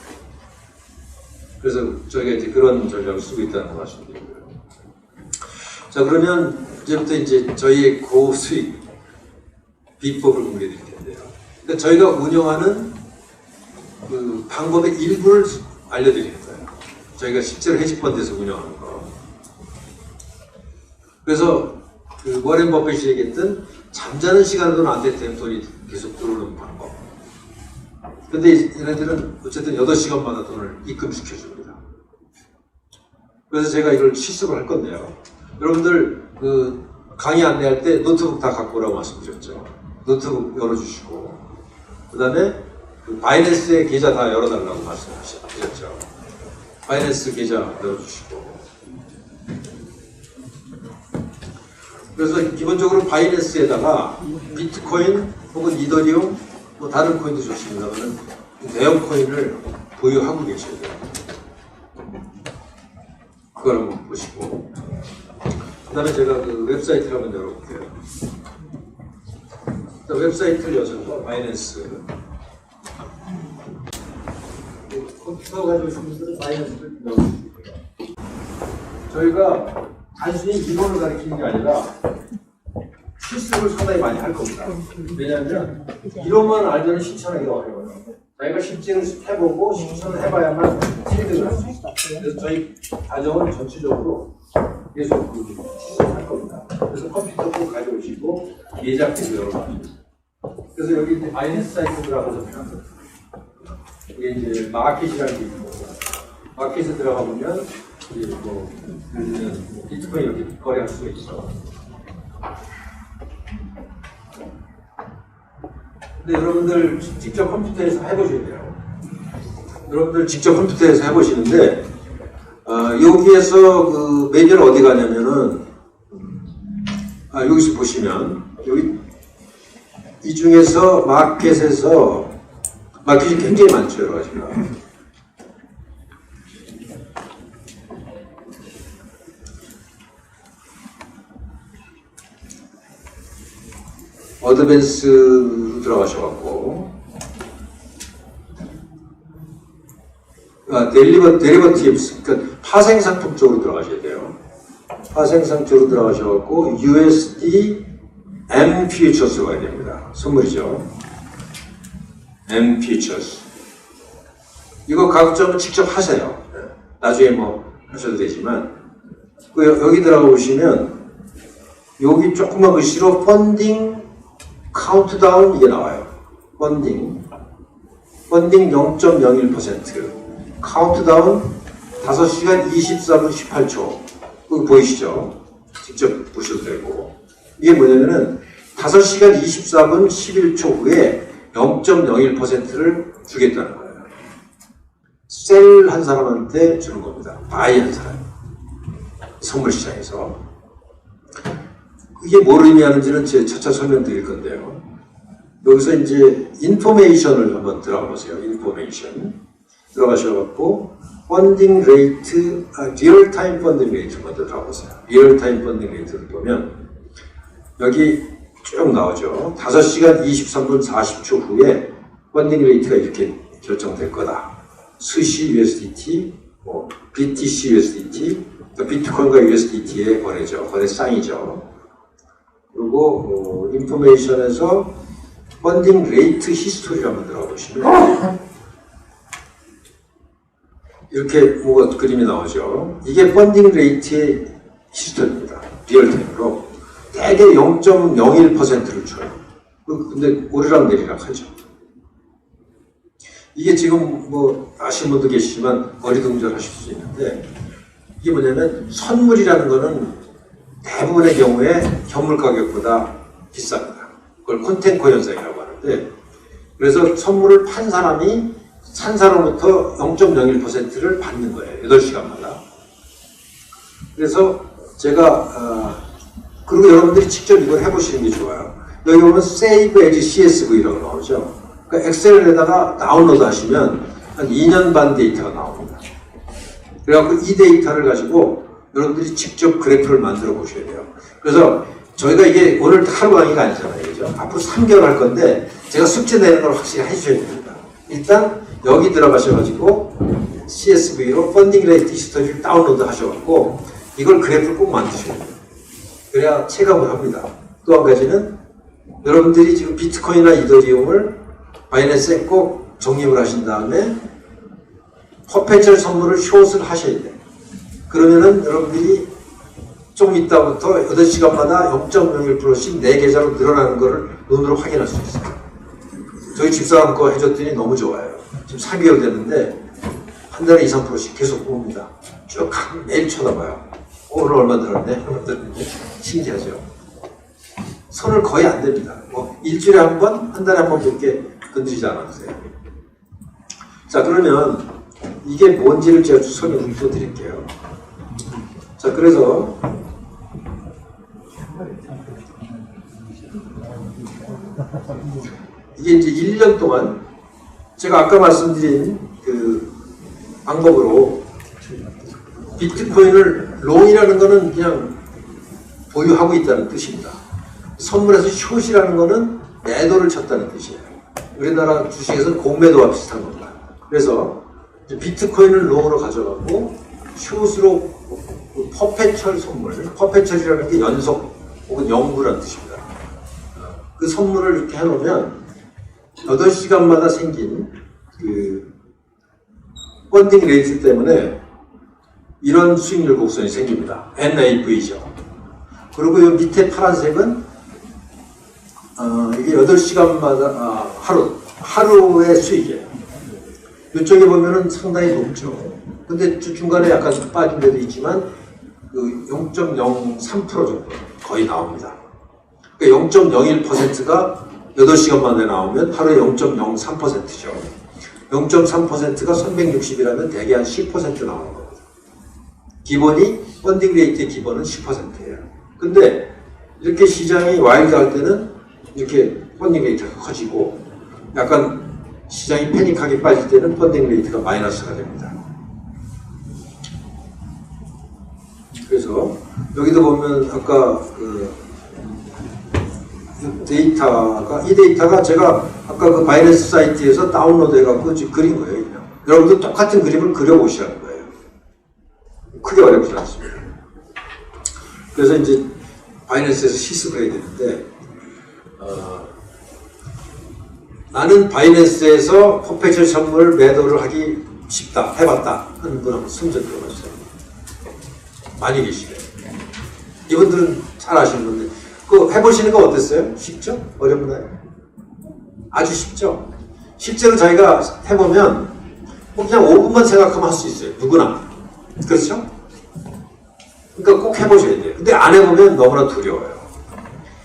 그래서 저희가 이제 그런 전략을 쓰고 있다는 거 말씀드리고요. 자, 그러면 이제부터 이제 저희의 고수익 비법을 공개해 드릴 텐데요. 그러니까 저희가 운영하는 그 방법의 일부를 알려드리는 거예요. 저희가 실제로 헤지펀드에서 운영하는 거. 그래서 그 워렌 버핏이 얘기했던 잠자는 시간으로는 안 될 때 돈이 계속 들어오는 방법. 근데 얘네들은 어쨌든 8시간마다 돈을 입금시켜줍니다. 그래서 제가 이걸 실습을 할 건데요. 여러분들 그 강의 안내할 때 노트북 다 갖고 오라고 말씀드렸죠. 노트북 열어주시고, 그 다음에 그 바이낸스의 계좌 다 열어달라고 말씀하셨죠. 바이낸스 계좌 열어주시고. 그래서 기본적으로 바이낸스에다가 비트코인 혹은 이더리움, 뭐 다른 코인도 좋습니다만 대형 코인을 보유하고 계셔야 돼요. 그걸 한번 보시고. 그 다음에 제가 그 웹사이트를 한번 열어볼게요. 웹사이트를 여셔서 바이낸스. 컴퓨터 가지고 계신 분들은 바이낸스를 넣어주시면 돼요. 저희가 단순히 이론을 가르치는 게 아니라 실습을 상당히 많이 할 겁니다. 왜냐하면 이론만 알면 실천하기가 어려워요. 저희가 실제로 해보고 실천을 해봐야만 체득을 할 수 있어요. 그래서 저희 과정은 전체적으로 계속 실습할 겁니다. 그래서 컴퓨터 꼭 가져오시고 예작도 열어놔요. 그래서 여기 이제 바이낸스 사이트 들어가서 이게 이제 마켓이라는 게 있고, 마켓에 들어가 보면 이제 뭐 예를 들면 비트코인 이렇게 거래할 수가 있어. 근데 여러분들 직접 컴퓨터에서 해보셔야 돼요. 여러분들 직접 컴퓨터에서 해보시는데 여기에서 그 메뉴를 어디 가냐면은 여기서 보시면 여기 이 중에서 마켓에서 마켓이 굉장히 많죠, 여러 가지가. 어드밴스로 들어가셔갖고 데리버티브스, 그러니까 파생상품 쪽으로 들어가셔야 돼요. 파생상 쪽으로 들어가셔갖고 USD M 퓨처스 가야 됩니다. 선물이죠. M 퓨처스. 이거 가급적이면 직접 하세요. 나중에 뭐 하셔도 되지만 여기 들어가 보시면 여기 조그만 글씨로 펀딩 카운트다운 이게 나와요. 펀딩 0.01%, 카운트다운 5시간 24분 18초. 그거 보이시죠? 직접 보셔도 되고. 이게 뭐냐면은 5시간 24분 11초 후에 0.01%를 주겠다는 거예요. 셀 한 사람한테 주는 겁니다. 바이 한 사람. 선물 시장에서. 이게 뭘 의미하는지는 제 차차 설명드릴 건데요. 여기서 이제 인포메이션을 한번 들어가 보세요. 인포메이션. 들어가셔갖고 펀딩 레이트, 리얼타임 펀딩 레이트 먼저 들어가 보세요. 리얼타임 펀딩 레이트를 보면 여기 쭉 나오죠. 5시간 23분 40초 후에 펀딩 레이트가 이렇게 결정될 거다. 스시 USDT, 뭐 BTC USDT, 비트코인과 USDT의 거래죠. 거래 쌍이죠. 그리고 인포메이션에서 펀딩 레이트 히스토리를 한번 들어가 보시면 이렇게 뭐가 그림이 나오죠. 이게 펀딩 레이트의 히스토리입니다. 리얼타임으로 대개 0.01%를 줘요. 근데 오르락 내리락 하죠. 이게 지금 뭐 아시는 분도 계시지만 어리둥절하실 수 있는데 이게 뭐냐면 선물이라는 거는 대부분의 경우에 현물 가격보다 비쌉니다. 그걸 콘텐코 현상이라고 하는데, 그래서 선물을 판 사람이 산 사람부터 0.01%를 받는 거예요. 8시간마다. 그래서 제가 그리고 여러분들이 직접 이걸 해보시는 게 좋아요. 여기 보면 Save as CSV라고 나오죠. 그러니까 엑셀에다가 다운로드 하시면 한 2년 반 데이터가 나옵니다. 그래갖고 이 데이터를 가지고 여러분들이 직접 그래프를 만들어 보셔야 돼요. 그래서 저희가 이게 오늘 하루 강의가 아니잖아요. 그죠? 앞으로 3개월 할 건데 제가 숙제 내는 걸 확실히 해주셔야 됩니다. 일단 여기 들어가셔가지고 CSV로 펀딩 레이트 히스토리를 다운로드 하셔갖고 이걸 그래프를 꼭 만드셔야 돼요. 그래야 체감을 합니다. 또 한 가지는 여러분들이 지금 비트코인이나 이더리움을 바이낸스에 꼭 적립을 하신 다음에 퍼페철 선물을 숏을 하셔야 돼요. 그러면은 여러분들이 좀 이따부터 8시간마다 0.01%씩 4계좌로 늘어나는 것을 눈으로 확인할 수 있어요. 저희 집사람 거 해줬더니 너무 좋아요. 지금 4개월 됐는데 한 달에 2, 3%씩 계속 봅니다. 쭉 매일 쳐다봐요. 오늘 얼마 늘었네? 얼마 늘었는데 신기하죠. 손을 거의 안 댑니다. 뭐 일주일에 한 번, 한 달에 한 번밖에 건드리지 않았어요. 자, 그러면 이게 뭔지를 제가 설명을 또 드릴게요. 자, 그래서 이게 이제 1년 동안 제가 아까 말씀드린 그 방법으로 비트코인을 롱이라는 거는 그냥 보유하고 있다는 뜻입니다. 선물에서 숏이라는 거는 매도를 쳤다는 뜻이에요. 우리나라 주식에서는 공매도와 비슷한 겁니다. 그래서 비트코인을 롱으로 가져가고 숏으로 퍼페철 선물, 퍼페철이라는 게 연속 혹은 영구라는 뜻입니다. 그 선물을 이렇게 해놓으면 8시간마다 생긴 그 펀딩 레이트 때문에 이런 수익률 곡선이 생깁니다. NAV죠. 그리고 이 밑에 파란색은 이게 8시간마다 하루의 수익이에요. 이쪽에 보면은 상당히 높죠. 근데 중간에 약간 빠진 데도 있지만 그 0.03% 정도 거의 나옵니다. 그러니까 0.01%가 8시간 만에 나오면 하루에 0.03%죠. 0.3%가 360이라면 대개 한 10% 나오는 겁니다. 기본이 펀딩 레이트의 기본은 10%예요. 근데 이렇게 시장이 와일드할 때는 이렇게 펀딩 레이트가 커지고 약간 시장이 패닉하게 빠질 때는 펀딩 레이트가 마이너스가 됩니다. 그래서 여기도 보면 아까 그 이 데이터가 제가 아까 그 바이낸스 사이트에서 다운로드 해갖고 지금 그린 거예요. 그냥. 여러분도 똑같은 그림을 그려보시라는 거예요. 크게 어렵지 않습니다. 그래서 이제 바이낸스에서 시습을 해야 되는데 나는 바이낸스에서 퍼페철 선물 매도를 하기 쉽다, 해봤다 하는 분 한번 손좀 들어보세요. 많이 계시네요. 이분들은 잘 아시는 건데 그 해보시는 거 어땠어요? 쉽죠? 어렵나요? 아주 쉽죠? 실제로 자기가 해보면 그냥 5분만 생각하면 할 수 있어요. 누구나. 그렇죠? 그러니까 꼭 해보셔야 돼요. 근데 안 해보면 너무나 두려워요.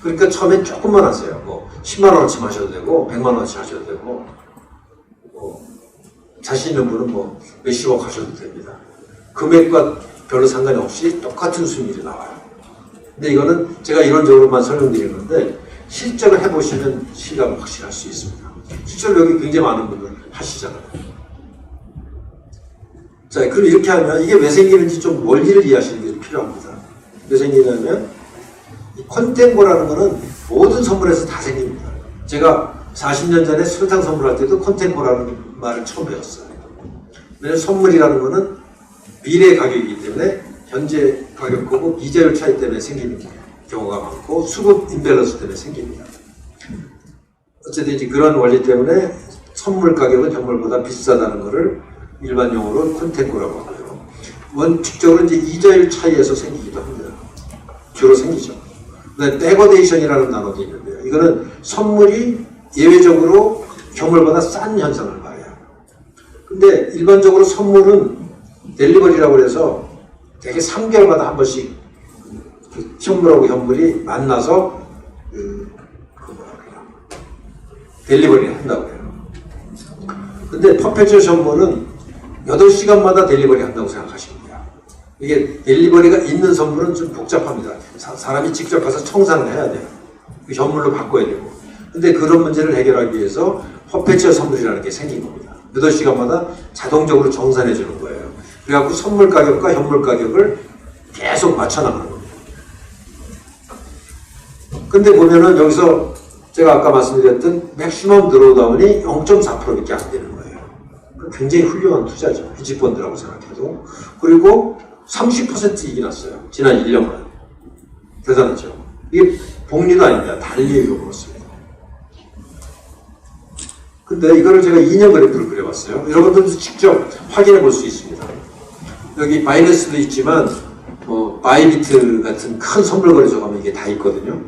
그러니까 처음엔 조금만 하세요. 뭐 10만 원어치 하셔도 되고 100만 원어치 하셔도 되고 뭐 자신 있는 분은 뭐 몇십억 하셔도 됩니다. 금액과 별로 상관이 없이 똑같은 수익률이 나와요. 근데 이거는 제가 이론적으로만 설명드리는 건데 실제로 해보시면 실감을 확실히 할 수 있습니다. 실제로 여기 굉장히 많은 분들 하시잖아요. 자, 그럼 이렇게 하면 이게 왜 생기는지 좀 원리를 이해하시는 게 필요합니다. 왜 생기냐면 이 컨텐고라는 거는 모든 선물에서 다 생깁니다. 제가 40년 전에 설탕 선물할 때도 컨텐고라는 말을 처음 배웠어요. 왜냐하면 선물이라는 거는 미래 가격이기 때문에 현재 가격하고 이자율 차이 때문에 생기는 경우가 많고 수급 임밸런스 때문에 생깁니다. 어쨌든 이제 그런 원리 때문에 선물 가격은 현물보다 비싸다는 것을 일반 용어로 컨텐고라고 하고요. 원칙적으로 이제 이자율 차이에서 생기기도 합니다. 주로 생기죠. 그다음에 백어데이션이라는 단어도 있는데요. 이거는 선물이 예외적으로 현물보다 싼 현상을 말해요. 근데 일반적으로 선물은 델리버리라고 해서 대개 3개월마다 한 번씩 현물하고 현물이 만나서 델리버리를 한다고 해요. 근데 퍼페추얼 선물은 8시간마다 델리버리 한다고 생각하시면 돼요. 이게 델리버리가 있는 선물은 좀 복잡합니다. 사람이 직접 가서 청산을 해야 돼요. 그 현물로 바꿔야 되고. 근데 그런 문제를 해결하기 위해서 퍼페추얼 선물이라는 게 생긴 겁니다. 8시간마다 자동적으로 정산해 주는 거예요. 그래갖고 선물 가격과 현물 가격을 계속 맞춰나가는 겁니다. 근데 보면은 여기서 제가 아까 말씀드렸던 맥시멈 드로우다운이 0.4%밖에 안 되는 거예요. 굉장히 훌륭한 투자죠. 헤지펀드라고 생각해도. 그리고 30% 이익이 났어요. 지난 1년간. 대단하죠. 이게 복리도 아닙니다. 달리로 그렇습니다. 근데 이거를 제가 2년 그래프를 그려봤어요. 여러분들도 직접 확인해 볼 수 있습니다. 여기 바이낸스도 있지만 뭐 바이비트 같은 큰 선물 거래소 가면 이게 다 있거든요.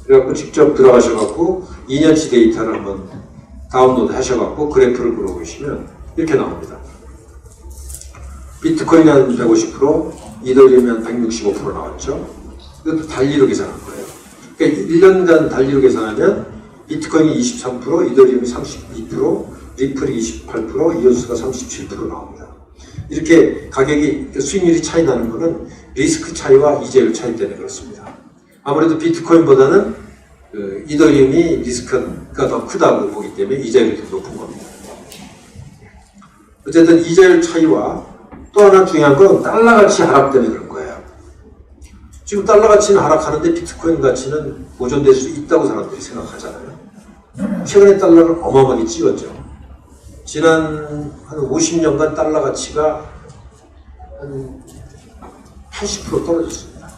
그래갖고 직접 들어가셔갖고 2년치 데이터를 한번 다운로드 하셔갖고 그래프를 그려보시면 이렇게 나옵니다. 비트코인이 한 150%, 이더리움이 한 165% 나왔죠. 이것도 달리로 계산한 거예요. 그러니까 1년간 달리로 계산하면 비트코인이 23%, 이더리움이 32%, 리플이 28%, 이오스가 37% 나옵니다. 이렇게 가격이 수익률이 차이 나는 것은 리스크 차이와 이자율 차이 때문에 그렇습니다. 아무래도 비트코인보다는 이더리움이 리스크가 더 크다고 보기 때문에 이자율이 더 높은 겁니다. 어쨌든 이자율 차이와 또 하나 중요한 건 달러 가치 하락 때문에 그런 거예요. 지금 달러 가치는 하락하는데 비트코인 가치는 보존될 수 있다고 사람들이 생각하잖아요. 최근에 달러를 어마어마하게 찍었죠. 지난 한 50년간 달러 가치가 한 80% 떨어졌습니다.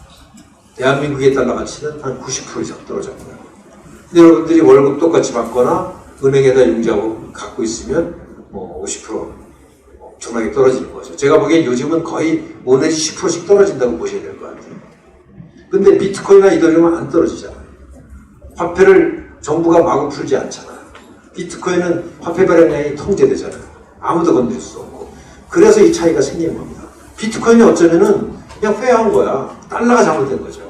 대한민국의 달러 가치는 한 90% 이상 떨어졌고요. 근데 여러분들이 월급 똑같이 받거나 은행에다 융자금 갖고 있으면 뭐 50% 엄청나게 떨어지는 거죠. 제가 보기엔 요즘은 거의 5 내지 10%씩 떨어진다고 보셔야 될 것 같아요. 근데 비트코인이나 이더리움은 안 떨어지잖아요. 화폐를 정부가 마구 풀지 않잖아요. 비트코인은 화폐 발행량이 통제되잖아요. 아무도 건드릴 수 없고. 그래서 이 차이가 생기는 겁니다. 비트코인이 어쩌면은 그냥 회화한 거야. 달러가 잘못된 거죠.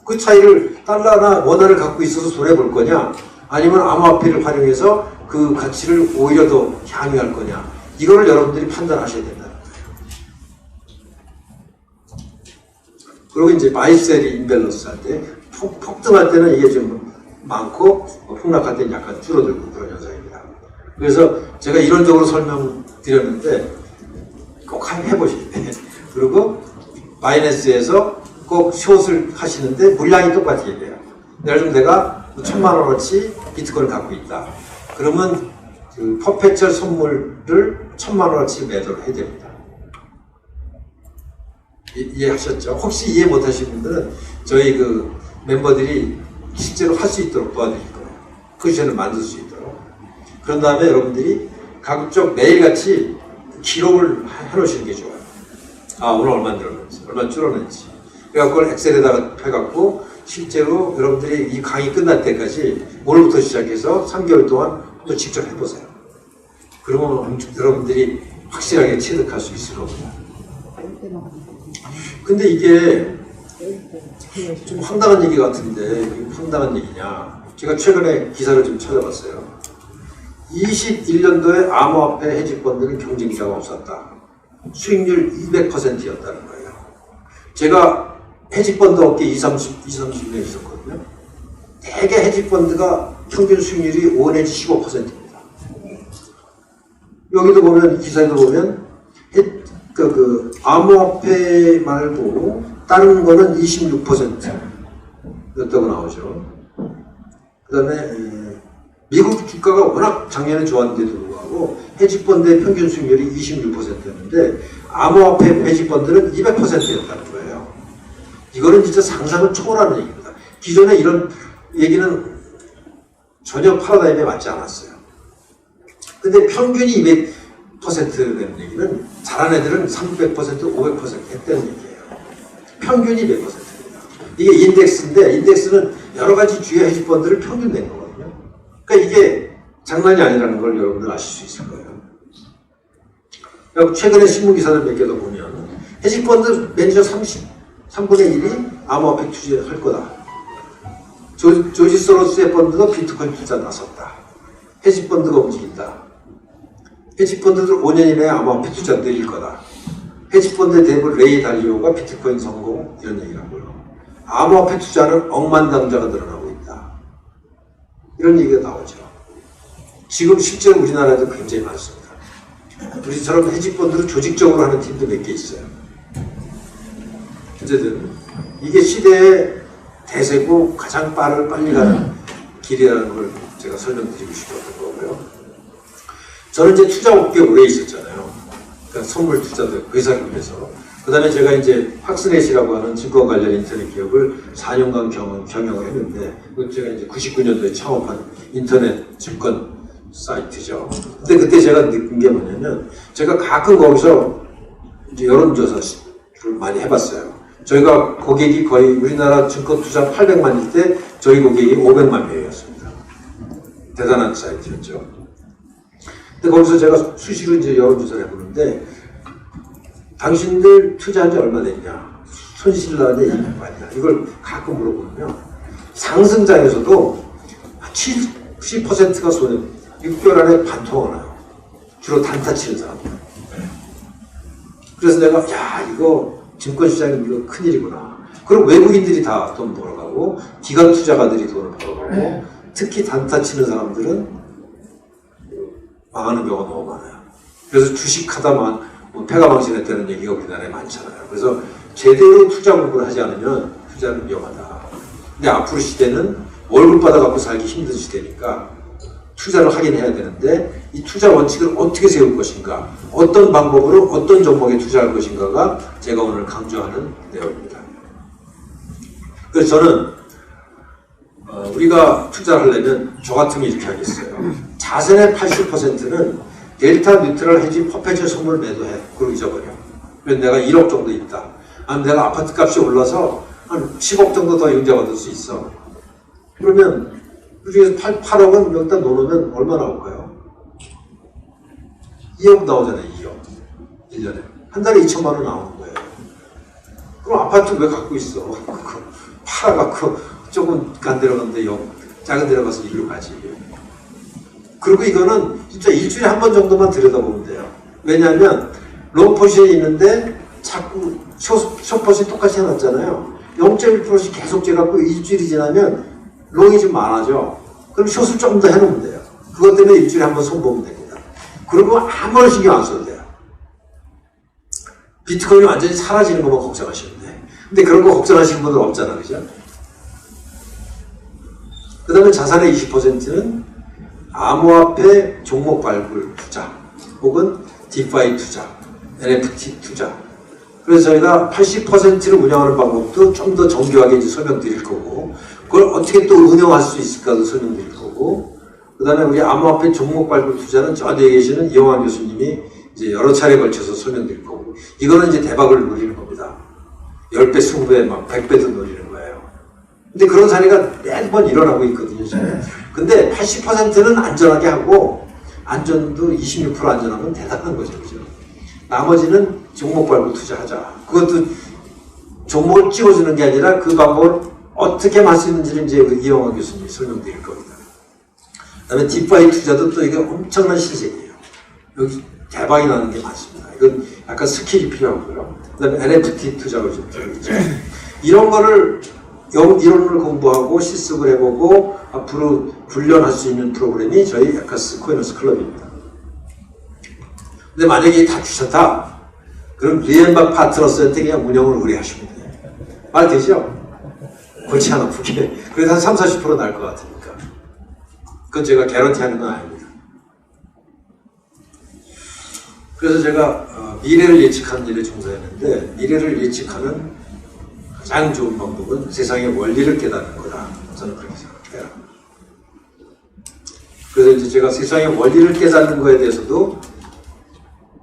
그 차이를 달러나 원화를 갖고 있어서 손해볼 거냐, 아니면 암호화폐를 활용해서 그 가치를 오히려 더 향유할 거냐, 이거를 여러분들이 판단하셔야 된다는 거예요. 그리고 이제 바이셀이 인밸런스 할 때, 폭등할 때는 이게 좀 많고 폭락할 때는 약간 줄어들고 그런 현상입니다. 그래서 제가 이론적으로 설명드렸는데 꼭 해보시면 돼요. 그리고 바이낸스에서 꼭 숏을 하시는데 물량이 똑같아야 돼요. 예를 들면 내가 1,000만 원어치 비트코인을 갖고 있다. 그러면 그 퍼페철 선물을 1,000만 원어치 매도를 해야 됩니다. 이해하셨죠? 혹시 이해 못하신 분들은 저희 그 멤버들이 실제로 할 수 있도록 도와드릴 거예요. 쿠션을 만들 수 있도록. 그런 다음에 여러분들이 가급적 매일같이 기록을 해놓으시는 게 좋아요. 아, 오늘 얼마 늘었는지, 얼마 줄었는지. 그래갖고 그걸 엑셀에다가 펴갖고 실제로 여러분들이 이 강의 끝날 때까지 오늘부터 시작해서 3개월 동안 또 직접 해보세요. 그러면 여러분들이 확실하게 체득할 수 있을 겁니다. 근데 이게 좀 황당한 얘기 같은데 이게 황당한 얘기냐. 제가 최근에 기사를 좀 찾아봤어요. 21년도에 암호화폐 해지펀드는 경쟁자가 없었다. 수익률 200%였다는 거예요. 제가 해지펀드 업계 30년 있었거든요. 대개 해지펀드가 평균 수익률이 5 내지 15%입니다. 여기도 보면, 기사에도 보면, 그 암호화폐 말고 다른 거는 26%였다고 나오죠. 그 다음에 미국 주가가 워낙 작년에 좋았는데도 불구하고 해지펀드의 평균 수익률이 26%였는데 암호화폐 해지펀드는 200%였다는 거예요. 이거는 진짜 상상을 초월하는 얘기입니다. 기존에 이런 얘기는 전혀 파라다임에 맞지 않았어요. 근데 평균이 200% 되는 얘기는 잘한 애들은 300%, 500% 했다는 얘기예요. 평균이 100%입니다. 이게 인덱스인데 인덱스는 여러 가지 주요 해지펀드를 평균 낸 거거든요. 그러니까 이게 장난이 아니라는 걸 여러분들 아실 수 있을 거예요. 최근에 신문 기사를 몇 개 더 보면 해지펀드 매니저 3분의 1이 암호화폐 투자할 거다. 조지 소로스의 펀드도 비트코인 투자 나섰다. 해지펀드가 움직인다. 해지펀드들 5년 이내에 암호화폐 투자 늘릴 거다. 해지펀드의 대부 레이 달리오가 비트코인 성공, 이런 얘기를 하고요. 암호화폐 투자는 억만장자가 늘어나고 있다. 이런 얘기가 나오죠. 지금 실제로 우리나라에도 굉장히 많습니다. 우리처럼 해지펀드를 조직적으로 하는 팀도 몇 개 있어요. 어쨌든 이게 시대의 대세고 가장 빨리 가는 길이라는 걸 제가 설명드리고 싶었던 거고요. 저는 이제 투자 업계에 오래 있었잖아요. 그러니까 선물 투자도 회사를 위해서. 그 다음에 제가 이제 학스넷이라고 하는 증권 관련 인터넷 기업을 4년간 경영을 했는데, 그 제가 이제 99년도에 창업한 인터넷 증권 사이트죠. 근데 그때 제가 느낀 게 뭐냐면, 제가 가끔 거기서 이제 여론조사를 많이 해봤어요. 저희가 고객이 거의 우리나라 증권 투자 800만일 때 저희 고객이 500만 명이었습니다. 대단한 사이트였죠. 근데 거기서 제가 수시로 이제 여론조사를 해보는데, 당신들 투자한 지 얼마 됐냐? 손실 나냐? 이익 봤냐? 이걸 가끔 물어보면 상승장에서도 70%가 손해봅니다. 6개월 안에 반토막 나요. 주로 단타 치는 사람들. 그래서 내가 이거 증권시장이 이거 큰일이구나. 그럼 외국인들이 다 돈 벌어가고 기관 투자가들이 돈을 벌어가고 특히 단타 치는 사람들은 망하는 경우가 너무 많아요. 그래서 주식하다만 패가망신했다는 얘기가 우리나라에 많잖아요. 그래서 제대로 투자 공부를 하지 않으면 투자는 위험하다. 근데 앞으로 시대는 월급 받아갖고 살기 힘든 시대니까 투자를 하긴 해야 되는데 이 투자 원칙을 어떻게 세울 것인가, 어떤 방법으로 어떤 종목에 투자할 것인가가 제가 오늘 강조하는 내용입니다. 그래서 저는 우리가 투자를 하려면 저 같으면 이렇게 하겠어요. 자산의 80%는 델타 뉴트럴 헤지 퍼페추얼 선물 매도해. 그리고 잊어버려. 그래서 내가 1억 정도 있다. 아니면 내가 아파트 값이 올라서 한 10억 정도 더 융자받을 수 있어. 그러면 그 중에서 8억은 여기다 놓으면 얼마 나올까요? 2억 나오잖아요. 2억. 1년에. 한 달에 2천만 원 나오는 거예요. 그럼 아파트 왜 갖고 있어? 팔아갖고 조금 안 들어갔는데 작은 데로 가서 일로 가지. 그리고 이거는 진짜 일주일에 한 번 정도만 들여다보면 돼요. 왜냐하면 롱 포지션이 있는데 자꾸 숏 포지션 똑같이 해놨잖아요. 0.1%씩 계속 재갖고 일주일이 지나면 롱이 좀 많아져. 그럼 숏을 조금 더 해놓으면 돼요. 그것 때문에 일주일에 한 번 손보면 됩니다. 그리고 아무런 신경 안 써도 돼요. 비트코인이 완전히 사라지는 것만 걱정하시면 돼. 근데 그런 거 걱정하시는 분들 없잖아, 그죠? 그 다음에 자산의 20%는 암호화폐 종목 발굴 투자 혹은 디파이 투자, NFT 투자. 그래서 저희가 80%를 운영하는 방법도 좀 더 정교하게 이제 설명드릴 거고, 그걸 어떻게 또 운영할 수 있을까도 설명드릴 거고, 그 다음에 우리 암호화폐 종목 발굴 투자는 저 뒤에 계시는 이용환 교수님이 이제 여러 차례 걸쳐서 설명드릴 거고, 이거는 이제 대박을 노리는 겁니다. 10배, 20배, 막 100배도 노리는 거예요. 근데 그런 사례가 매번 일어나고 있거든요, 지금. 근데 80%는 안전하게 하고, 안전도 26% 안전하면 대단한 거죠, 그죠? 나머지는 종목 발굴 투자하자. 그것도 종목을 찍어주는 게 아니라 그 방법을 어떻게 할 수 있는지를 이제 이영환 교수님이 설명드릴 겁니다. 그 다음에 디파이 투자도 또 이게 엄청난 신세계예요. 여기 대박이 나는 게 많습니다. 이건 약간 스킬이 필요하고요. 그 다음에 NFT 투자가 좀 들어있죠. 이런 거를 이론을 공부하고 실습을 해보고 앞으로 훈련할 수 있는 프로그램이 저희 에카스 코이너스 클럽입니다. 근데 만약에 다 주셨다, 그럼 리엠바 파트너스한테 그냥 운영을 우리 하시면 돼요. 말 되죠? 골치 안 아프게. 그래서 한 30-40% 날 것 같으니까. 그건 제가 개런티하는 건 아닙니다. 그래서 제가 미래를 예측하는 일에 종사했는데, 미래를 예측하는 가장 좋은 방법은 세상의 원리를 깨닫는 거다. 저는 그렇게 생각해요. 그래서 이제 제가 세상의 원리를 깨닫는 거에 대해서도,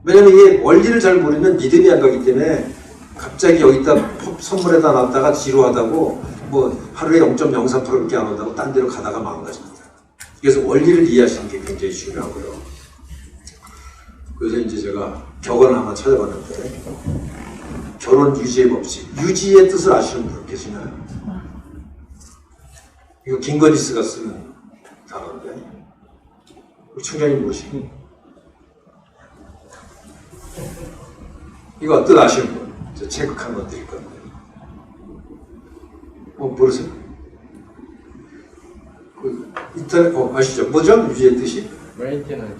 왜냐면 이게 원리를 잘 모르면 믿음이 안 가기 때문에 갑자기 여기다 선물에다 놨다가 지루하다고 뭐 하루에 0.03%밖에 안 온다고 딴 데로 가다가 망가집니다. 그래서 원리를 이해하시는 게 굉장히 중요하고요. 그래서 이제 제가 격언을 한번 찾아봤는데, 결혼 유지의 법칙. 유지의 뜻을 아시는 분 계시나요? 이거 김건희스가 쓰는 단어인데, 우리 총장님 뭐시고? 이거 뜻 아시는 분? 저 체크 한번 드릴 건데. 모르세요? 그 인터넷, 아시죠? 뭐죠? 유지의 뜻이? 메인테넌스.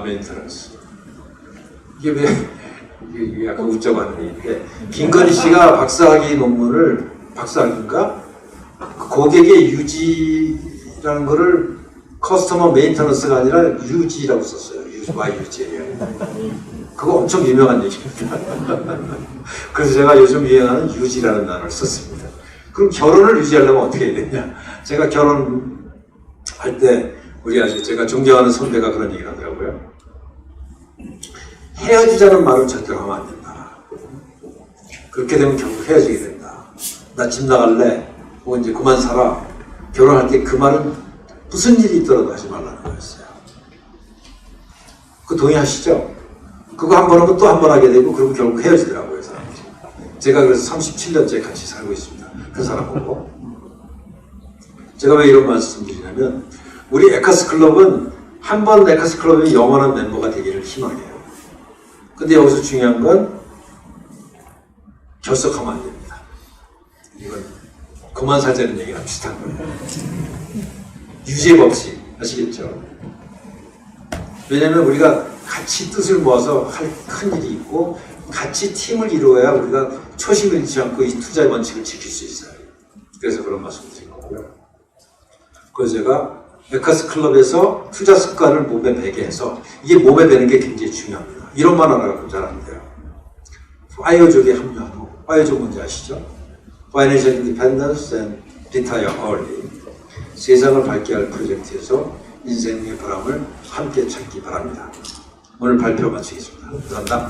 메인테넌스. 이게 왜, 이게 약간 웃자고 하는 얘기인데, 김건희 씨가 박사학위 논문을, 박사학위인가? 고객의 유지라는 거를 커스터머 메인테넌스가 아니라 유지라고 썼어요. 유지예요. 그거 엄청 유명한 얘기입니다. 그래서 제가 요즘 유행하는 유지라는 단어를 썼습니다. 그럼 결혼을 유지하려면 어떻게 해야 되냐? 제가 결혼할 때 우리 아주 제가 존경하는 선배가 그런 얘기를 하더라고요. 헤어지자는 말은 절대로 하면 안 된다. 그렇게 되면 결국 헤어지게 된다. 나 집 나갈래? 뭐 이제 그만 살아. 결혼할 때 그 말은 무슨 일이 있더라도 하지 말라는 거였어요. 그 동의하시죠? 그거 한 번 하면 또 한 번 하게 되고 그러면 결국 헤어지더라고요, 사람들이. 제가 그래서 37년째 같이 살고 있습니다. 그 사람하고. 제가 왜 이런 말씀 드리냐면 우리 에카스 클럽은 한 번 에카스 클럽이 영원한 멤버가 되기를 희망해요. 근데 여기서 중요한 건 결석하면 안 됩니다. 이건 그만 살자는 얘기랑 비슷한 거예요. 유지의 법칙 아시겠죠? 왜냐하면 우리가 같이 뜻을 모아서 할 큰 일이 있고 같이 팀을 이루어야 우리가 초심을 잃지 않고 이 투자의 원칙을 지킬 수 있어요. 그래서 그런 말씀 드린 거고요. 그래서 제가 에카스 클럽에서 투자 습관을 몸에 배게 해서 이게 몸에 배는 게 굉장히 중요합니다. 이런 말 하나가 잘안 돼요. 파이어족에 합류하고 파이어족 뭔지 아시죠? Financial Independence and Retire Early. 세상을 밝게 할 프로젝트에서 인생의 보람을 함께 찾기 바랍니다. 오늘 발표 마치겠습니다. 감사합니다.